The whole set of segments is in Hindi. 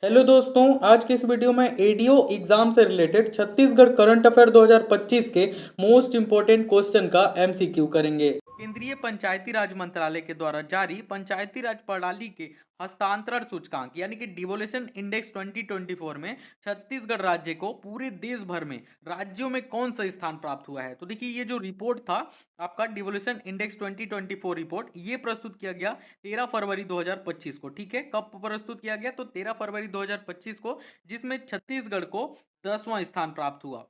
हेलो दोस्तों, आज के इस वीडियो में एडीओ एग्जाम से रिलेटेड छत्तीसगढ़ करंट अफेयर 2025 के मोस्ट इंपोर्टेंट क्वेश्चन का एमसीक्यू करेंगे। केंद्रीय पंचायती राज मंत्रालय के द्वारा जारी पंचायती राज प्रणाली के हस्तांतरण सूचकांक यानी कि डिवोल्यूशन इंडेक्स 2024 में छत्तीसगढ़ राज्य को पूरे देश भर में राज्यों में कौन सा स्थान प्राप्त हुआ है। तो देखिए, ये जो रिपोर्ट था आपका डिवोल्यूशन इंडेक्स 2024 रिपोर्ट, ये प्रस्तुत किया गया 13 फरवरी 2025 को। ठीक है, कब प्रस्तुत किया गया? तो 13 फरवरी 2025 को, जिसमें छत्तीसगढ़ को 10वां स्थान प्राप्त हुआ।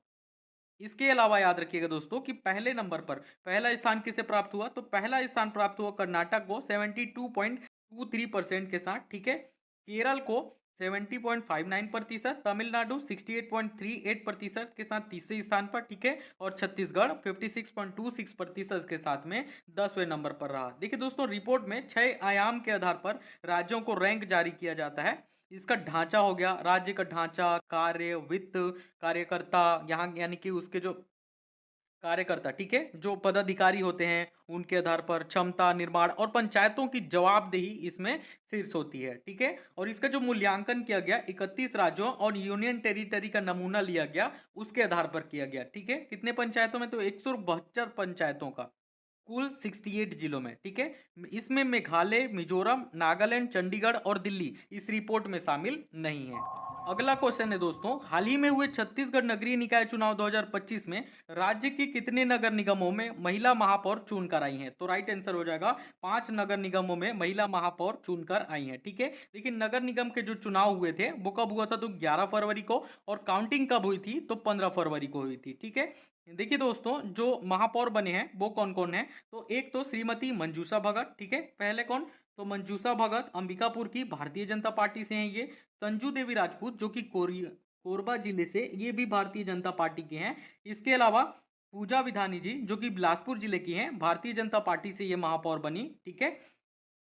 इसके अलावा याद रखिएगा दोस्तों कि पहले नंबर पर पहला स्थान किसे प्राप्त हुआ? तो पहला स्थान प्राप्त हुआ कर्नाटक को 72.23% के साथ। ठीक है, केरल को 70.59%, तमिलनाडु 68.38% के साथ तीसरे स्थान पर। ठीक है, और छत्तीसगढ़ 56.26% के साथ में 10वें नंबर पर रहा। देखिए दोस्तों, रिपोर्ट में 6 आयाम के आधार पर राज्यों को रैंक जारी किया जाता है। इसका ढांचा हो गया, राज्य का ढांचा, कार्य, वित्त, कार्यकर्ता, यहाँ यानी कि उसके जो कार्यकर्ता, ठीक है, जो पदाधिकारी होते हैं उनके आधार पर, क्षमता, निर्माण और पंचायतों की जवाबदेही इसमें शीर्ष होती है। ठीक है, और इसका जो मूल्यांकन किया गया 31 राज्यों और यूनियन टेरिटरी का नमूना लिया गया, उसके आधार पर किया गया। ठीक है, कितने पंचायतों में? तो 172 पंचायतों का, कुल 68 जिलों में। ठीक है, इसमें मेघालय, मिजोरम, नागालैंड, चंडीगढ़ और दिल्ली इस रिपोर्ट में शामिल नहीं है। अगला क्वेश्चन है दोस्तों, हाल ही में हुए छत्तीसगढ़ नगरीय निकाय चुनाव 2025 में राज्य के कितने नगर निगमों में महिला महापौर चुनकर आई हैं? तो राइट आंसर हो जाएगा 5 नगर निगमों में महिला महापौर चुनकर आई हैं। ठीक है, लेकिन नगर निगम के जो चुनाव हुए थे वो कब हुआ था? तो 11 फरवरी को, और काउंटिंग कब हुई थी? तो 15 फरवरी को हुई थी। ठीक है, देखिए दोस्तों, जो महापौर बने हैं वो कौन कौन है? तो एक तो श्रीमती मंजूषा भगत। ठीक है, पहले कौन? तो मंजूषा भगत अंबिकापुर की, भारतीय जनता पार्टी से हैं ये। संजू देवी राजपूत जो कि कोरबा जिले से, ये भी भारतीय जनता पार्टी के हैं। इसके अलावा पूजा विधानी जी जो कि बिलासपुर जिले की हैं, भारतीय जनता पार्टी से ये महापौर बनी। ठीक है,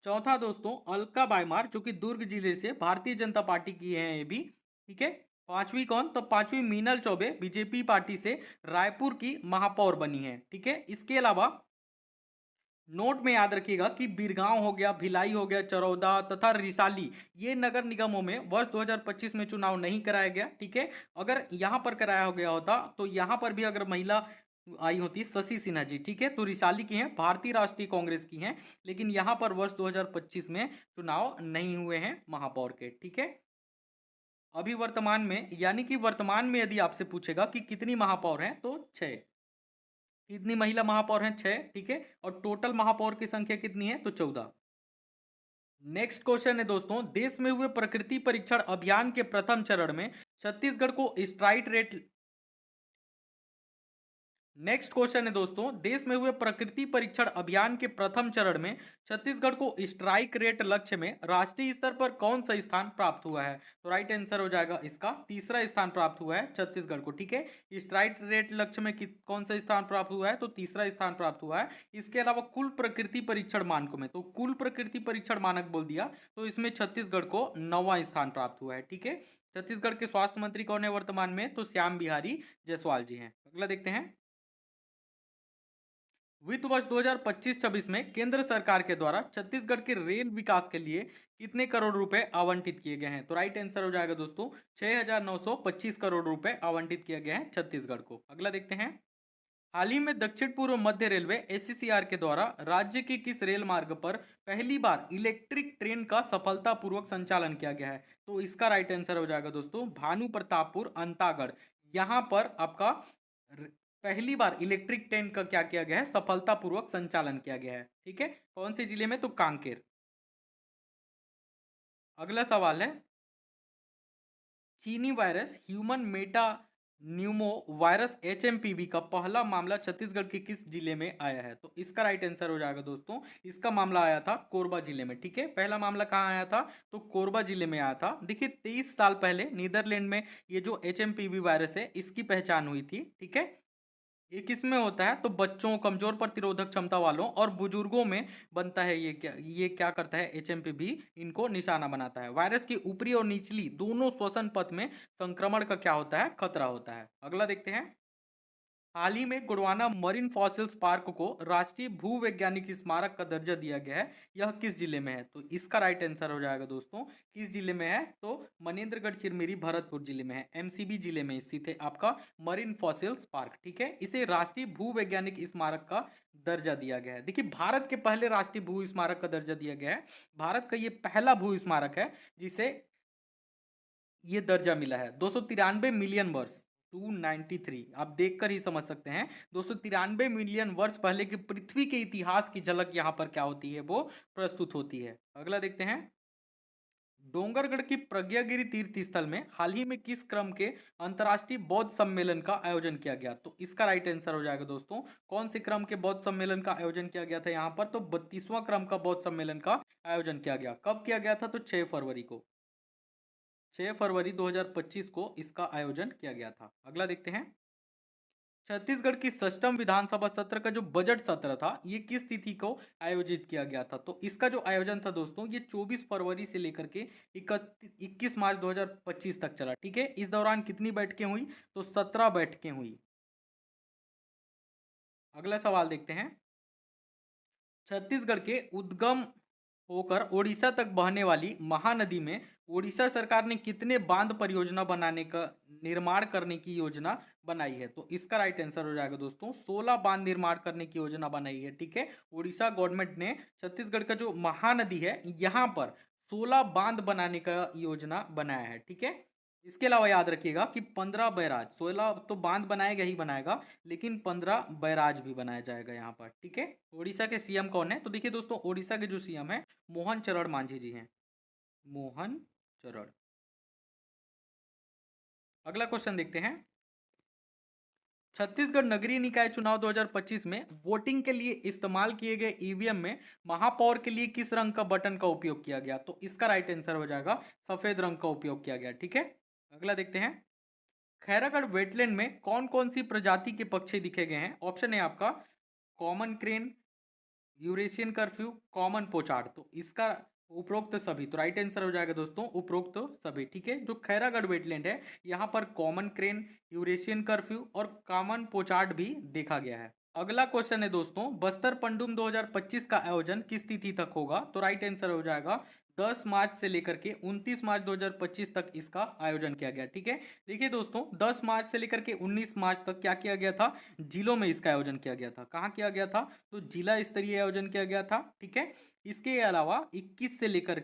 चौथा दोस्तों अलका बायमार जो कि दुर्ग जिले से, भारतीय जनता पार्टी की हैं ये भी। ठीक है, पांचवी कौन? तो पांचवी मीनल चौबे बीजेपी पार्टी से रायपुर की महापौर बनी है। ठीक है, इसके अलावा नोट में याद रखिएगा कि बिरगांव हो गया, भिलाई हो गया, चरौदा तथा रिसाली, ये नगर निगमों में वर्ष 2025 में चुनाव नहीं कराया गया। ठीक है, अगर यहाँ पर कराया गया होता तो यहाँ पर भी अगर महिला आई होती शशि सिन्हा जी। ठीक है, तो रिसाली की हैं, भारतीय राष्ट्रीय कांग्रेस की हैं, लेकिन यहाँ पर वर्ष 2025 में चुनाव नहीं हुए हैं महापौर के। ठीक है, अभी वर्तमान में, यानी कि वर्तमान में यदि आपसे पूछेगा कि कितनी महापौर हैं, तो 6। कितनी महिला महापौर हैं? 6। ठीक है, और टोटल महापौर की संख्या कितनी है? तो 14। नेक्स्ट क्वेश्चन है दोस्तों, देश में हुए प्रकृति परीक्षण अभियान के प्रथम चरण में छत्तीसगढ़ को स्ट्राइक रेट नेक्स्ट क्वेश्चन है दोस्तों, देश में हुए प्रकृति परीक्षण अभियान के प्रथम चरण में छत्तीसगढ़ को स्ट्राइक रेट लक्ष्य में राष्ट्रीय स्तर पर कौन सा स्थान प्राप्त हुआ है? तो राइट आंसर हो जाएगा इसका तीसरा स्थान प्राप्त हुआ है छत्तीसगढ़ को। ठीक है, स्ट्राइक रेट लक्ष्य में कौन सा स्थान प्राप्त हुआ है? तो तीसरा स्थान प्राप्त हुआ है। इसके अलावा कुल प्रकृति परीक्षण मानकों में, तो कुल प्रकृति परीक्षण मानक बोल दिया, तो इसमें छत्तीसगढ़ को 9वां स्थान प्राप्त हुआ है। ठीक है, छत्तीसगढ़ के स्वास्थ्य मंत्री कौन है वर्तमान में? तो श्याम बिहारी जायसवाल जी हैं। अगला देखते हैं, वित्त वर्ष 2025-26 में केंद्र सरकार के द्वारा छत्तीसगढ़ के रेल विकास के लिए कितने करोड़ रुपए आवंटित किए गए हैं? तो राइट आंसर हो जाएगा दोस्तों 6,925 करोड़ रुपए आवंटित किया गया है छत्तीसगढ़ को। अगला देखते हैं, हाल ही में दक्षिण पूर्व मध्य रेलवे एससीसीआर के द्वारा राज्य के किस रेल मार्ग पर पहली बार इलेक्ट्रिक ट्रेन का सफलतापूर्वक संचालन किया गया है? तो इसका राइट आंसर हो जाएगा दोस्तों भानु प्रतापपुर अंतागढ़। यहाँ पर आपका र- पहली बार इलेक्ट्रिक ट्रेन का क्या किया गया है? सफलतापूर्वक संचालन किया गया है। ठीक है, कौन से जिले में? तो कांकेर। अगला सवाल है, चीनी virus human Meta Numa virus HMPV का पहला मामला छत्तीसगढ़ के किस जिले में आया है? तो इसका राइट आंसर हो जाएगा दोस्तों, इसका मामला आया था कोरबा जिले में। ठीक है, पहला मामला कहाँ आया था? तो कोरबा जिले में आया था। देखिए, 23 साल पहले नीदरलैंड में ये जो एचएमपीवी वायरस है इसकी पहचान हुई थी। ठीक है, ये किस में होता है? तो बच्चों, कमजोर प्रतिरोधक क्षमता वालों और बुजुर्गों में बनता है। ये क्या करता है? एचएमपी इनको निशाना बनाता है। वायरस की ऊपरी और निचली दोनों श्वसन पथ में संक्रमण का क्या होता है? खतरा होता है। अगला देखते हैं, हाल ही में गोंडवाना मरीन फॉसिल्स पार्क को राष्ट्रीय भूवैज्ञानिक स्मारक का दर्जा दिया गया है। यह किस जिले में है? तो इसका राइट आंसर हो जाएगा दोस्तों, किस जिले में है? तो मनेंद्रगढ़ चिरमिरी भरतपुर जिले में है, एमसीबी जिले में स्थित है आपका मरीन फॉसिल्स पार्क। ठीक है, इसे राष्ट्रीय भूवैज्ञानिक स्मारक का दर्जा दिया गया है। देखिए, भारत के पहले राष्ट्रीय भू स्मारक का दर्जा दिया गया है। भारत का ये पहला भू स्मारक है जिसे ये दर्जा मिला है। 293 मिलियन वर्ष, 293, आप देखकर ही समझ सकते हैं। 293 मिलियन वर्ष पहले की पृथ्वी के इतिहास की झलक यहाँ पर क्या होती है, वो प्रस्तुत होती है। अगला देखते हैं, डोंगरगढ़ की प्रज्ञागिरी तीर्थ स्थल में हाल ही में किस क्रम के अंतर्राष्ट्रीय बौद्ध सम्मेलन का आयोजन किया गया? तो इसका राइट आंसर हो जाएगा दोस्तों, कौन से क्रम के बौद्ध सम्मेलन का आयोजन किया गया था यहाँ पर? तो 32वां क्रम का बौद्ध सम्मेलन का आयोजन किया गया। कब किया गया था? तो 6 फरवरी को, 6 फरवरी 2025 को इसका आयोजन किया गया था। अगला देखते हैं, छत्तीसगढ़ की 6वीं विधानसभा सत्र का जो बजट सत्र था, ये किस तिथि को आयोजित किया गया था? तो इसका जो आयोजन था दोस्तों, ये 24 फरवरी से लेकर के 21 मार्च 2025 तक चला। ठीक है, इस दौरान कितनी बैठकें हुई? तो 17 बैठकें हुई। अगला सवाल देखते हैं, छत्तीसगढ़ के उद्गम होकर ओडिशा तक बहने वाली महानदी में ओडिशा सरकार ने कितने बांध परियोजना बनाने का निर्माण करने की योजना बनाई है? तो इसका राइट आंसर हो जाएगा दोस्तों, 16 बांध निर्माण करने की योजना बनाई है। ठीक है, ओडिशा गवर्नमेंट ने छत्तीसगढ़ का जो महानदी है यहाँ पर 16 बांध बनाने का योजना बनाया है। ठीक है, इसके अलावा याद रखिएगा कि 15 बैराज, 16 तो बांध बनाएगा ही बनाएगा, लेकिन 15 बैराज भी बनाया जाएगा यहाँ पर। ठीक है, ओडिशा के सीएम कौन है? तो देखिए दोस्तों, ओडिशा के जो सीएम है मोहन चरण मांझी जी हैं, मोहन चरण। अगला क्वेश्चन देखते हैं, छत्तीसगढ़ नगरीय निकाय चुनाव 2025 में वोटिंग के लिए इस्तेमाल किए गए ईवीएम में महापौर के लिए किस रंग का बटन का उपयोग किया गया? तो इसका राइट आंसर हो जाएगा सफेद रंग का उपयोग किया गया। ठीक है, अगला देखते हैं, खैरागढ़ वेटलैंड में कौन कौन सी प्रजाति के पक्षी दिखे गए हैं? ऑप्शन है आपका common crane, Eurasian curfew, common pochard. तो इसका उपरोक्त सभी, तो राइट आंसर हो जाएगा दोस्तों उपरोक्त सभी। ठीक है, जो खैरागढ़ वेटलैंड है यहाँ पर कॉमन क्रेन, यूरेशियन कर्फ्यू और कॉमन पोचार्ड भी देखा गया है। अगला क्वेश्चन है दोस्तों, बस्तर पंडुम 2025 का आयोजन किस तिथि तक होगा? तो राइट आंसर हो जाएगा 10 मार्च से लेकर के 29 मार्च 2025 तक इसका आयोजन किया गया। ठीक है, देखिए दोस्तों, 10 मार्च से लेकर के 19 मार्च तक क्या किया गया था? जिलों में इसका आयोजन किया गया था। कहाँ किया गया था? तो जिला स्तरीय आयोजन किया गया था। ठीक है, इसके अलावा 21 से लेकर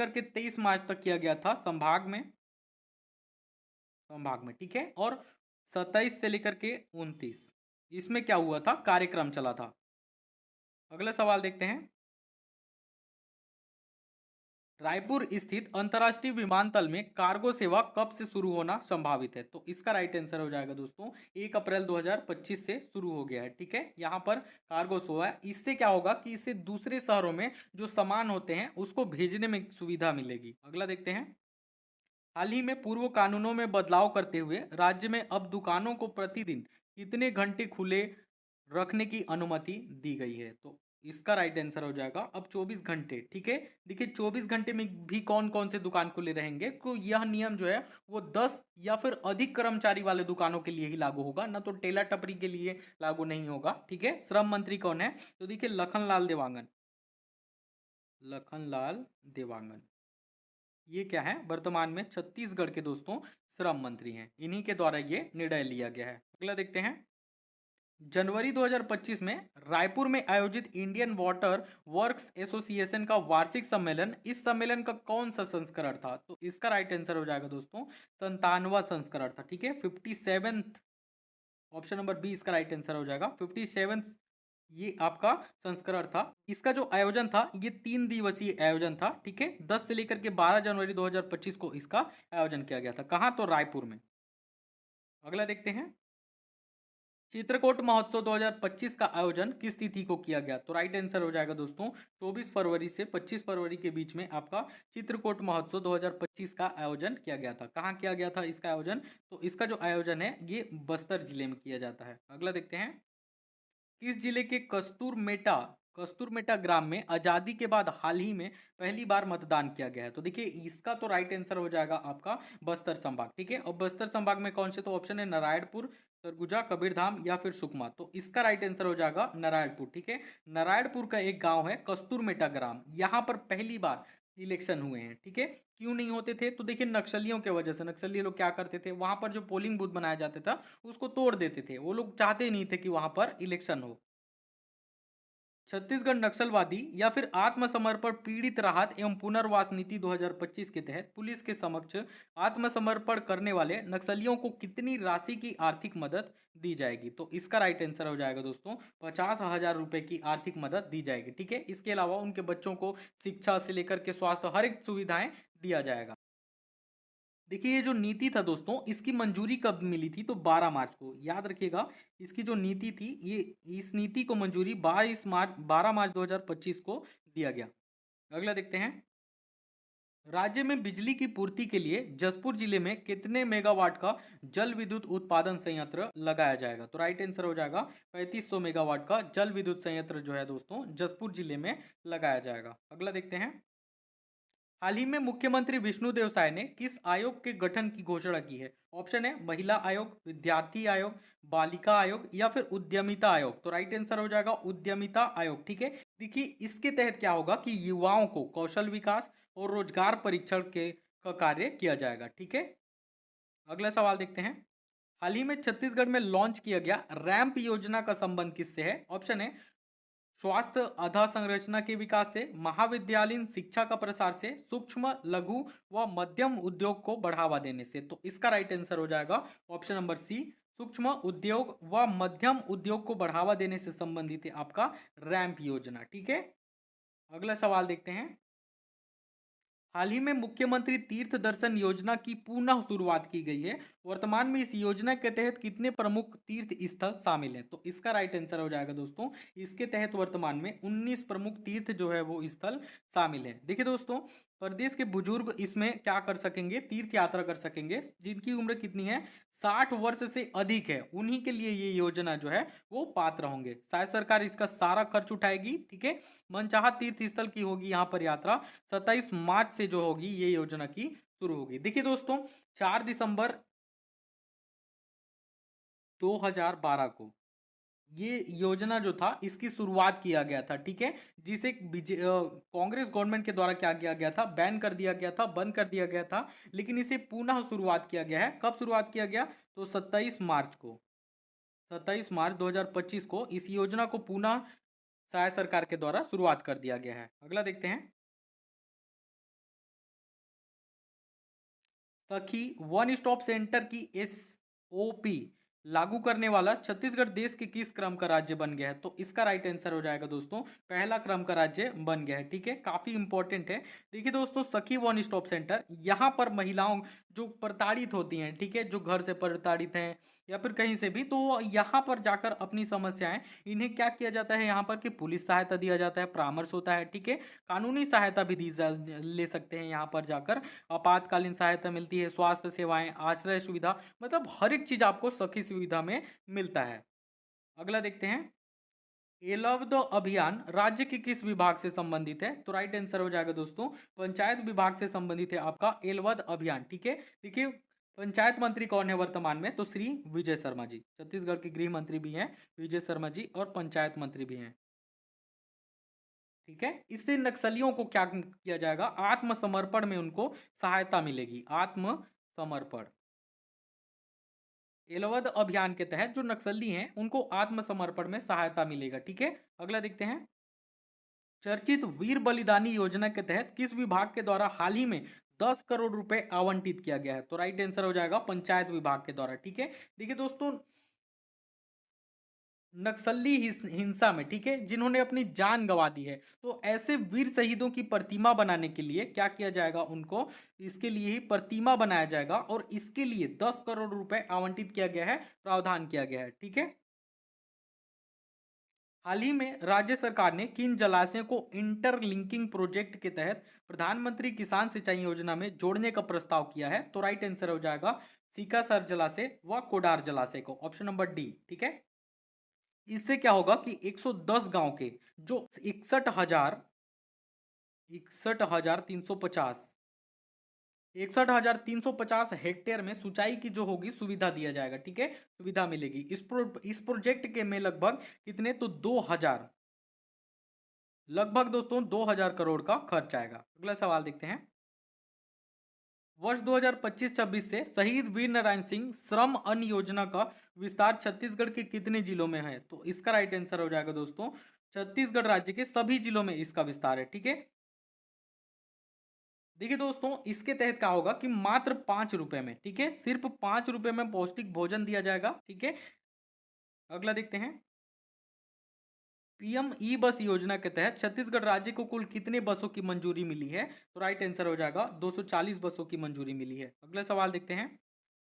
के 23 मार्च तक किया गया था संभाग में, ठीक है, और 27 से लेकर के 29 इसमें क्या हुआ था? कार्यक्रम चला था। अगला सवाल देखते हैं, रायपुर स्थित अंतर्राष्ट्रीय विमानतल में कार्गो सेवा कब से शुरू होना संभावित है? तो इसका राइट आंसर हो जाएगा दोस्तों 1 अप्रैल 2025 से शुरू हो गया है। ठीक है, यहाँ पर कार्गो सेवा, इससे क्या होगा कि इससे दूसरे शहरों में जो सामान होते हैं उसको भेजने में सुविधा मिलेगी। अगला देखते हैं, हाल ही में पूर्व कानूनों में बदलाव करते हुए राज्य में अब दुकानों को प्रतिदिन कितने घंटे खुले रखने की अनुमति दी गई है? तो इसका राइट आंसर हो जाएगा अब 24 घंटे। ठीक है, देखिए 24 घंटे में भी कौन कौन से दुकान खुले रहेंगे? तो यह नियम जो है वो 10 या फिर अधिक कर्मचारी वाले दुकानों के लिए ही लागू होगा, ना तो ठेला टपरी के लिए लागू नहीं होगा। ठीक है, श्रम मंत्री कौन है? तो देखिए लखनलाल देवांगन, लखनलाल देवांगन ये क्या है? वर्तमान में छत्तीसगढ़ के दोस्तों श्रम मंत्री हैं, इन्हीं के द्वारा ये निर्णय लिया गया है। अगला देखते हैं, जनवरी 2025 में रायपुर में आयोजित इंडियन वाटर वर्क्स एसोसिएशन का वार्षिक सम्मेलन, इस सम्मेलन का कौन सा संस्करण था? तो इसका राइट आंसर हो जाएगा दोस्तों 57वां संस्करण था। ठीक है, 57th, ऑप्शन नंबर बी इसका राइट आंसर हो जाएगा 57th ये आपका संस्करण था। इसका जो आयोजन था ये 3 दिवसीय आयोजन था। ठीक है, 10 से लेकर के 12 जनवरी 2025 को इसका आयोजन किया गया था। कहाँ? तो रायपुर में। अगला देखते हैं, चित्रकोट महोत्सव 2025 का आयोजन किस तिथि को किया गया? तो राइट आंसर हो जाएगा दोस्तों 24 फरवरी से 25 फरवरी के बीच में आपका चित्रकोट महोत्सव 2025 का आयोजन किया गया था। कहाँ किया गया था इसका आयोजन? तो इसका जो आयोजन है ये बस्तर जिले में किया जाता है। अगला देखते हैं, किस जिले के कस्तूर मेटा ग्राम में आज़ादी के बाद हाल ही में पहली बार मतदान किया गया है। तो देखिए इसका तो राइट आंसर हो जाएगा आपका बस्तर संभाग, ठीक है। और बस्तर संभाग में कौन से, तो ऑप्शन है नारायणपुर, सरगुजा, कबीरधाम या फिर सुकमा। तो इसका राइट आंसर हो जाएगा नारायणपुर, ठीक है। नारायणपुर का एक गांव है कस्तूर मेटा ग्राम, यहाँ पर पहली बार इलेक्शन हुए हैं, ठीक है। क्यों नहीं होते थे, तो देखिए नक्सलियों के वजह से। नक्सली लोग क्या करते थे, वहां पर जो पोलिंग बूथ बनाया जाता था उसको तोड़ देते थे। वो लोग चाहते नहीं थे कि वहां पर इलेक्शन हो। छत्तीसगढ़ नक्सलवादी या फिर आत्मसमर्पण पीड़ित राहत एवं पुनर्वास नीति 2025 के तहत पुलिस के समक्ष आत्मसमर्पण करने वाले नक्सलियों को कितनी राशि की आर्थिक मदद दी जाएगी। तो इसका राइट आंसर हो जाएगा दोस्तों 50,000 रुपए की आर्थिक मदद दी जाएगी, ठीक है। इसके अलावा उनके बच्चों को शिक्षा से लेकर के स्वास्थ्य हर एक सुविधाएं दिया जाएगा। देखिए ये जो नीति था दोस्तों, इसकी मंजूरी कब मिली थी, तो 12 मार्च को, याद रखिएगा। इसकी जो नीति थी, ये इस नीति को मंजूरी 12 मार्च 2025 को दिया गया। अगला देखते हैं। राज्य में बिजली की पूर्ति के लिए जसपुर जिले में कितने मेगावाट का जल विद्युत उत्पादन संयंत्र लगाया जाएगा। तो राइट आंसर हो जाएगा 3500 मेगावाट का जल विद्युत संयंत्र जो है दोस्तों जसपुर जिले में लगाया जाएगा। अगला देखते हैं। हाल ही में मुख्यमंत्री विष्णुदेव साय ने किस आयोग के गठन की घोषणा की है। ऑप्शन है महिला आयोग, विद्यार्थी आयोग, बालिका आयोग या फिर उद्यमिता आयोग। तो राइट आंसर हो जाएगा उद्यमिता आयोग, ठीक है। देखिए इसके तहत क्या होगा कि युवाओं को कौशल विकास और रोजगार परीक्षण के का कार्य किया जाएगा, ठीक है। अगला सवाल देखते हैं। हाल ही में छत्तीसगढ़ में लॉन्च किया गया रैंप योजना का संबंध किससे है। ऑप्शन है स्वास्थ्य अधोसंरचना के विकास से, महाविद्यालयीन शिक्षा का प्रसार से, सूक्ष्म लघु व मध्यम उद्योग को बढ़ावा देने से। तो इसका राइट आंसर हो जाएगा ऑप्शन नंबर सी, सूक्ष्म उद्योग व मध्यम उद्योग को बढ़ावा देने से संबंधित है आपका रैंप योजना, ठीक है। अगला सवाल देखते हैं। हाल ही में मुख्यमंत्री तीर्थ दर्शन योजना की पुनः शुरुआत की गई है। वर्तमान में इस योजना के तहत कितने प्रमुख तीर्थ स्थल शामिल हैं। तो इसका राइट आंसर हो जाएगा दोस्तों, इसके तहत वर्तमान में 19 प्रमुख तीर्थ जो है वो स्थल शामिल हैं। देखिए दोस्तों, प्रदेश के बुजुर्ग इसमें क्या कर सकेंगे, तीर्थ यात्रा कर सकेंगे। जिनकी उम्र कितनी है, 60 वर्ष से अधिक है, उन्हीं के लिए ये योजना जो है वो पात्र होंगे। शायद सरकार इसका सारा खर्च उठाएगी, ठीक है। मनचाहा तीर्थ स्थल की होगी यहाँ पर यात्रा। 27 मार्च से जो होगी ये योजना की शुरू होगी। देखिए दोस्तों 4 दिसंबर 2012 को ये योजना जो था इसकी शुरुआत किया गया था, ठीक है। जिसे कांग्रेस गवर्नमेंट के द्वारा क्या किया गया था, बैन कर दिया गया था, बंद कर दिया गया था। लेकिन इसे पुनः शुरुआत किया गया है। कब शुरुआत किया गया, तो 27 मार्च को, 27 मार्च 2025 को इस योजना को पुनः शायद सरकार के द्वारा शुरुआत कर दिया गया है। अगला देखते हैं। सखी वन स्टॉप सेंटर की एसओपी लागू करने वाला छत्तीसगढ़ देश के किस क्रम का राज्य बन गया है। तो इसका राइट आंसर हो जाएगा दोस्तों पहला क्रम का राज्य बन गया है, ठीक है। काफी इंपॉर्टेंट है। देखिए दोस्तों सखी वन स्टॉप सेंटर, यहाँ पर महिलाओं जो प्रताड़ित होती हैं, ठीक है, जो घर से प्रताड़ित हैं या फिर कहीं से भी, तो यहाँ पर जाकर अपनी समस्याएं, इन्हें क्या किया जाता है यहाँ पर कि पुलिस सहायता दिया जाता है, परामर्श होता है, ठीक है। कानूनी सहायता भी ले सकते हैं यहाँ पर जाकर। आपातकालीन सहायता मिलती है, स्वास्थ्य सेवाएं, आश्रय सुविधा, मतलब हर एक चीज आपको सखी सुविधा में मिलता है। अगला देखते हैं। एलब्ध अभियान राज्य के किस विभाग से संबंधित है। तो राइट आंसर हो जाएगा दोस्तों पंचायत विभाग से संबंधित है आपका एलब्ध अभियान, ठीक है। देखिए पंचायत मंत्री कौन है वर्तमान में, तो श्री विजय शर्मा जी, छत्तीसगढ़ के गृह मंत्री भी हैं विजय शर्मा जी, और पंचायत मंत्री भी हैं, ठीक है। इससे नक्सलियों को क्या किया जाएगा, आत्मसमर्पण में उनको सहायता मिलेगी, आत्मसमर्पण। एलवद अभियान के तहत जो नक्सली हैं उनको आत्मसमर्पण में सहायता मिलेगा, ठीक है। अगला देखते हैं। चर्चित वीर बलिदानी योजना के तहत किस विभाग के द्वारा हाल ही में 10 करोड़ रुपए आवंटित किया गया है। तो राइट आंसर हो जाएगा पंचायत विभाग के द्वारा, ठीक है। देखिए दोस्तों नक्सली हिंसा में, ठीक है, जिन्होंने अपनी जान गंवा दी है, तो ऐसे वीर शहीदों की प्रतिमा बनाने के लिए क्या किया जाएगा, उनको इसके लिए ही प्रतिमा बनाया जाएगा और इसके लिए 10 करोड़ रुपए आवंटित किया गया है, प्रावधान किया गया है, ठीक है। हाल ही में राज्य सरकार ने किन जलाशयों को इंटरलिंकिंग प्रोजेक्ट के तहत प्रधानमंत्री किसान सिंचाई योजना में जोड़ने का प्रस्ताव किया है। तो राइट आंसर हो जाएगा सीकासर जलाशय व कोडार जलाशय को, ऑप्शन नंबर डी, ठीक है। इससे क्या होगा कि 110 गांव के जो 61,350 हेक्टेयर में सिंचाई की जो होगी सुविधा दिया जाएगा, ठीक है, सुविधा मिलेगी। इस प्रोजेक्ट के में लगभग कितने, तो 2000, लगभग दोस्तों 2000 करोड़ का खर्च आएगा। अगला सवाल देखते हैं। वर्ष 2025-26 से शहीद वीर नारायण सिंह श्रम अन्न योजना का विस्तार छत्तीसगढ़ के कितने जिलों में है, तो इसका राइट आंसर हो जाएगा दोस्तों छत्तीसगढ़ राज्य के सभी जिलों में इसका विस्तार है, ठीक है। देखिए दोस्तों, इसके तहत क्या होगा कि मात्र 5 रुपए में, ठीक है, सिर्फ 5 रुपए में पौष्टिक भोजन दिया जाएगा, ठीक है। अगला देखते हैं। पीएम ई बस योजना के तहत छत्तीसगढ़ राज्य को कुल कितने बसों की मंजूरी मिली है, तो राइट आंसर हो जाएगा 240 बसों की मंजूरी मिली है। अगला सवाल देखते हैं।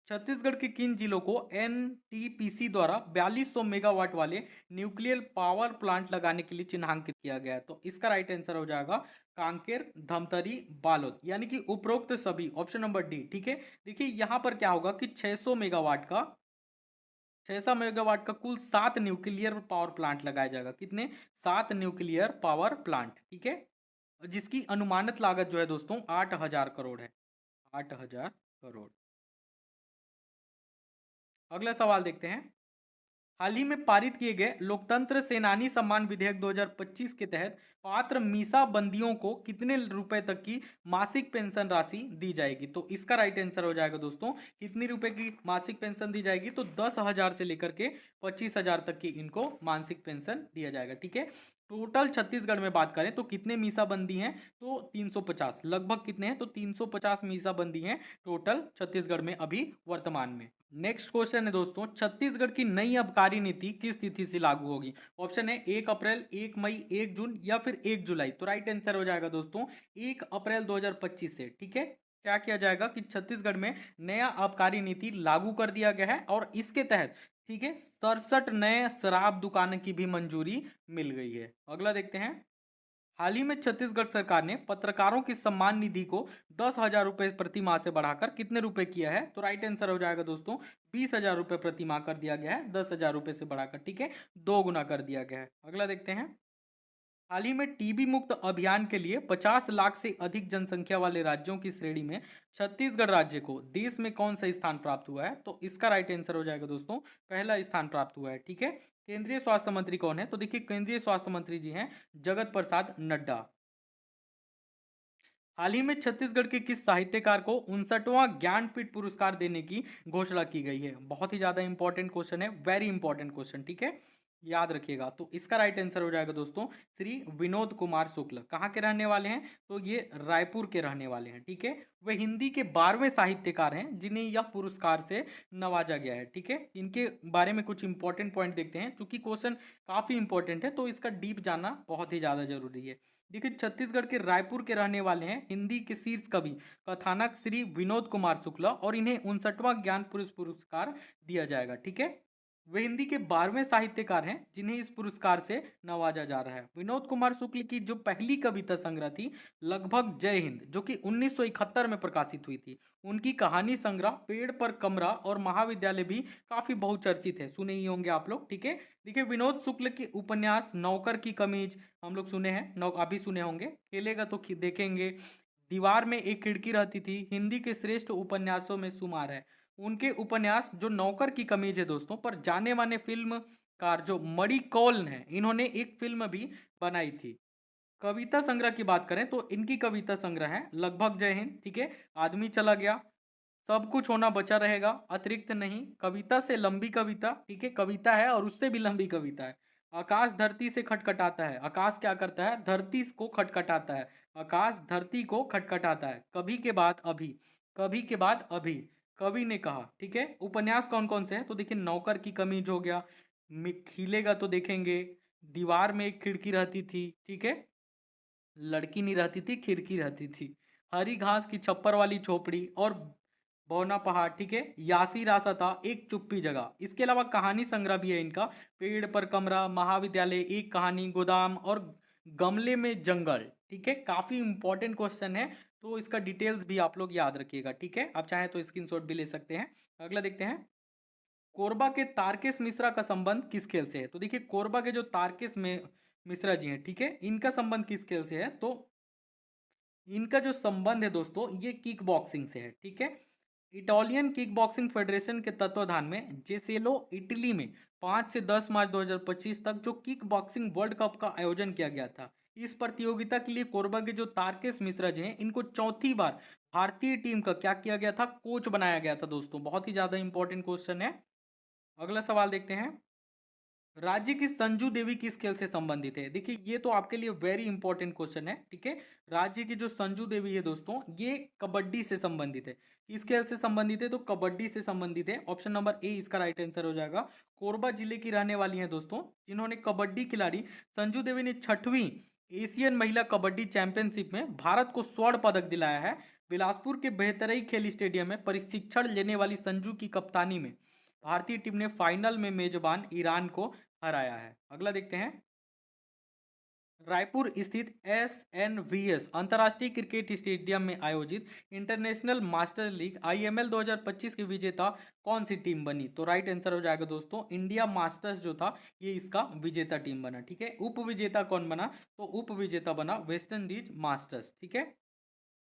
छत्तीसगढ़ के किन जिलों को एनटीपीसी द्वारा 4200 मेगावाट वाले न्यूक्लियर पावर प्लांट लगाने के लिए चिन्हांकित किया गया है, तो इसका राइट आंसर हो जाएगा कांकेर, धमतरी, बालोद, यानी कि उपरोक्त सभी, ऑप्शन नंबर डी, ठीक है। देखिए यहां पर क्या होगा कि 600 मेगावाट का कुल 7 न्यूक्लियर पावर प्लांट लगाया जाएगा। कितने, 7 न्यूक्लियर पावर प्लांट, ठीक है, जिसकी अनुमानित लागत जो है दोस्तों 8000 करोड़ है, 8000 करोड़। अगला सवाल देखते हैं। हाल ही में पारित किए गए लोकतंत्र सेनानी सम्मान विधेयक 2025 के तहत पात्र मीसा बंदियों को कितने रुपए तक की मासिक पेंशन राशि दी जाएगी, तो इसका राइट आंसर हो जाएगा दोस्तों कितनी रुपए की मासिक पेंशन दी जाएगी, तो 10,000 से लेकर के 25,000 तक की इनको मासिक पेंशन दिया जाएगा, ठीक है। टोटल छत्तीसगढ़ में बात करें तो कितने मीसा बंदी हैं, तो 350, लगभग कितने हैं, तो 350 मीसा बंदी हैं टोटल छत्तीसगढ़ में अभी वर्तमान में। नेक्स्ट क्वेश्चन है दोस्तों, छत्तीसगढ़ की नई आबकारी नीति किस तिथि से लागू होगी। ऑप्शन है 1 अप्रैल, 1 मई, 1 जून या फिर 1 जुलाई, तो राइट आंसर हो जाएगा दोस्तों 1 अप्रैल 2025 से, ठीक है। क्या किया जाएगा कि छत्तीसगढ़ में नया आबकारी नीति लागू कर दिया गया है और इसके तहत, ठीक है, 67 नए शराब दुकान की भी मंजूरी मिल गई है। अगला देखते हैं। हाल ही में छत्तीसगढ़ सरकार ने पत्रकारों की सम्मान निधि को 10,000 रुपए प्रति माह से बढ़ाकर कितने रुपए किया है, तो राइट आंसर हो जाएगा दोस्तों 20,000 रुपए प्रति माह कर दिया गया है, 10,000 रुपए से बढ़ाकर, ठीक है, 2 गुना कर दिया गया है। अगला देखते हैं। हाल ही में टीबी मुक्त अभियान के लिए 50 लाख से अधिक जनसंख्या वाले राज्यों की श्रेणी में छत्तीसगढ़ राज्य को देश में कौन सा स्थान प्राप्त हुआ है, तो इसका राइट आंसर हो जाएगा दोस्तों पहला स्थान प्राप्त हुआ है, ठीक है। केंद्रीय स्वास्थ्य मंत्री कौन है, तो देखिए केंद्रीय स्वास्थ्य मंत्री जी हैं जगत प्रसाद नड्डा। हाल ही में छत्तीसगढ़ के किस साहित्यकार को 59वां ज्ञानपीठ पुरस्कार देने की घोषणा की गई है, बहुत ही ज्यादा इंपॉर्टेंट क्वेश्चन है, वेरी इंपॉर्टेंट क्वेश्चन, ठीक है, याद रखिएगा। तो इसका राइट आंसर हो जाएगा दोस्तों श्री विनोद कुमार शुक्ल। कहाँ के रहने वाले हैं, तो ये रायपुर के रहने वाले हैं, ठीक है। वे हिंदी के 12वें साहित्यकार हैं जिन्हें यह पुरस्कार से नवाजा गया है, ठीक है। इनके बारे में कुछ इंपॉर्टेंट पॉइंट देखते हैं, चूंकि क्वेश्चन काफी इंपॉर्टेंट है तो इसका डीप जानना बहुत ही ज्यादा जरूरी है। देखिए छत्तीसगढ़ के रायपुर के रहने वाले हैं हिंदी के शीर्ष कवि कथानक श्री विनोद कुमार शुक्ला और इन्हें 59वां ज्ञान पुरुष पुरस्कार दिया जाएगा, ठीक है। वे हिंदी के 12वें साहित्यकार हैं जिन्हें इस पुरस्कार से नवाजा जा रहा है। विनोद कुमार शुक्ल की जो पहली कविता संग्रह थी लगभग जय हिंद, जो कि 1971 में प्रकाशित हुई थी, उनकी कहानी संग्रह पेड़ पर कमरा और महाविद्यालय भी काफी बहुचर्चित है, सुने ही होंगे आप लोग, ठीक है। देखिए विनोद शुक्ल के उपन्यास नौकर की कमीज हम लोग सुने हैं, अभी सुने होंगे, खेलेगा तो देखेंगे, दीवार में एक खिड़की रहती थी, हिंदी के श्रेष्ठ उपन्यासों में शुमार है। उनके उपन्यास जो नौकर की कमीज है दोस्तों पर जाने माने फिल्मकार जो मणि कौल हैं इन्होंने एक फिल्म भी बनाई थी। कविता संग्रह की बात करें तो इनकी कविता संग्रह है लगभग जय हिंद, ठीक है, आदमी चला गया, सब कुछ होना बचा रहेगा, अतिरिक्त नहीं, कविता से लंबी कविता, ठीक है, कविता है और उससे भी लंबी कविता है, आकाश धरती से खटखटाता है, आकाश क्या करता है, धरती को खटखटाता है, आकाश धरती को खटखटाता है, कभी के बाद अभी, कभी के बाद अभी, कवि ने कहा, ठीक है। उपन्यास कौन कौन से हैं, तो देखिए नौकर की कमीज हो गया, खिलेगा तो देखेंगे, दीवार में एक खिड़की रहती थी, ठीक है, लड़की नहीं रहती थी, खिड़की रहती थी, हरी घास की छप्पर वाली झोपड़ी और बौना पहाड़, ठीक है, यासी रासा था, एक चुप्पी जगह। इसके अलावा कहानी संग्रह भी है इनका, पेड़ पर कमरा, महाविद्यालय, एक कहानी, गोदाम और गमले में जंगल, ठीक है। काफी इंपॉर्टेंट क्वेश्चन है तो इसका डिटेल्स भी आप लोग याद रखिएगा, ठीक है, आप चाहें तो स्क्रीनशॉट भी ले सकते हैं। अगला देखते हैं। कोरबा के तारकेश मिश्रा का संबंध किस खेल से है? तो देखिए कोरबा के जो तारकेश में मिश्रा जी हैं, ठीक है, इनका संबंध किस खेल से है? तो इनका जो संबंध है दोस्तों ये किक बॉक्सिंग से है, ठीक है। इटालियन किक बॉक्सिंग फेडरेशन के तत्वाधान में जेसेलो इटली में 5 से 10 मार्च 2025 तक जो किक बॉक्सिंग वर्ल्ड कप का आयोजन किया गया था। इस प्रतियोगिता के लिए कोरबा के जो तारकेश मिश्रा जी हैं इनको चौथी बार भारतीय टीम का क्या किया गया था? कोच बनाया गया था दोस्तों। बहुत ही ज्यादा इंपॉर्टेंट क्वेश्चन है। अगला सवाल देखते हैं। राज्य की संजू देवी किस खेल से संबंधित है? देखिए ये तो आपके लिए वेरी इंपॉर्टेंट क्वेश्चन है, ठीक है। राज्य की जो संजू देवी है दोस्तों ये कबड्डी से संबंधित है। किस खेल से संबंधित है? तो कबड्डी से संबंधित है। ऑप्शन नंबर ए इसका राइट आंसर हो जाएगा। कोरबा जिले की रहने वाली हैं दोस्तों, जिन्होंने कबड्डी खिलाड़ी संजू देवी ने 6वीं एशियन महिला कबड्डी चैंपियनशिप में भारत को स्वर्ण पदक दिलाया है। बिलासपुर के बेहतरई खेल स्टेडियम में प्रशिक्षण लेने वाली संजू की कप्तानी में भारतीय टीम ने फाइनल में मेजबान ईरान को हराया है। अगला देखते हैं। रायपुर स्थित एसएनवीएस अंतर्राष्ट्रीय क्रिकेट स्टेडियम में आयोजित इंटरनेशनल मास्टर लीग आईएमएल 2025 की विजेता कौन सी टीम बनी? तो राइट आंसर हो जाएगा दोस्तों इंडिया मास्टर्स जो था ये इसका विजेता टीम बना, ठीक है। उप विजेता कौन बना? तो उप विजेता बना वेस्ट इंडीज मास्टर्स, ठीक है।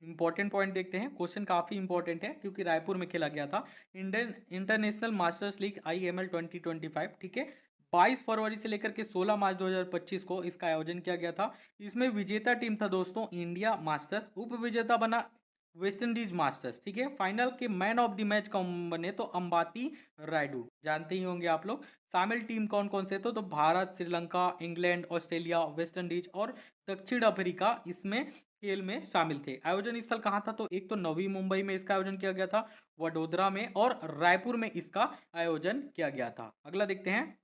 इंपॉर्टेंट पॉइंट देखते हैं। क्वेश्चन काफी इंपॉर्टेंट है क्योंकि रायपुर में खेला गया था इंडियन इंटरनेशनल मास्टर्स लीग आईएमएल 2025, ठीक है। 22 फरवरी से लेकर के 16 मार्च 2025 को इसका आयोजन किया गया था। इसमें विजेता टीम था दोस्तों इंडिया मास्टर्स, उप विजेता बना वेस्ट इंडीज मास्टर्स, ठीक है। फाइनल के मैन ऑफ द मैच कौन बने? तो अंबाती रायडू, जानते ही होंगे आप लोग। शामिल टीम कौन कौन से? तो Bharat, Sri Lanka, England, Australia, West Indies और दक्षिण अफ्रीका इसमें खेल में शामिल थे। आयोजन स्थल कहाँ था? तो एक तो नवी मुंबई में इसका आयोजन किया गया था, वडोदरा में और रायपुर में इसका आयोजन किया गया था। अगला देखते हैं।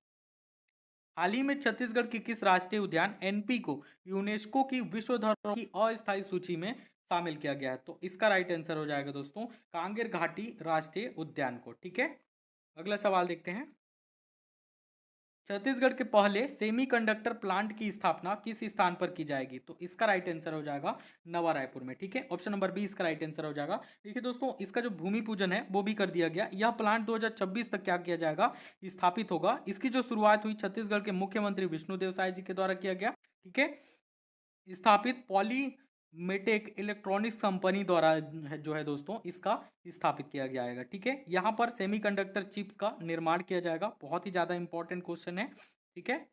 हाल ही में छत्तीसगढ़ की किस राष्ट्रीय उद्यान एनपी को यूनेस्को की विश्व धरोहर की अस्थायी सूची में शामिल किया गया है? तो इसका राइट आंसर हो जाएगा दोस्तों कांगेर घाटी राष्ट्रीय उद्यान को, ठीक है। अगला सवाल देखते हैं। छत्तीसगढ़ के पहले सेमीकंडक्टर प्लांट की स्थापना किस स्थान पर की जाएगी? तो इसका राइट आंसर हो जाएगा नवा रायपुर में, ठीक है। ऑप्शन नंबर बी इसका राइट आंसर हो जाएगा। देखिए दोस्तों इसका जो भूमि पूजन है वो भी कर दिया गया। यह प्लांट 2026 तक क्या किया जाएगा? स्थापित होगा। इसकी जो शुरुआत हुई छत्तीसगढ़ के मुख्यमंत्री विष्णुदेव साय जी के द्वारा किया गया, ठीक है। स्थापित पॉलीमेटेक इलेक्ट्रॉनिक्स कंपनी द्वारा जो है दोस्तों इसका स्थापित किया जाएगा, ठीक है। यहाँ पर सेमीकंडक्टर चिप्स का निर्माण किया जाएगा। बहुत ही ज़्यादा इंपॉर्टेंट क्वेश्चन है, ठीक है।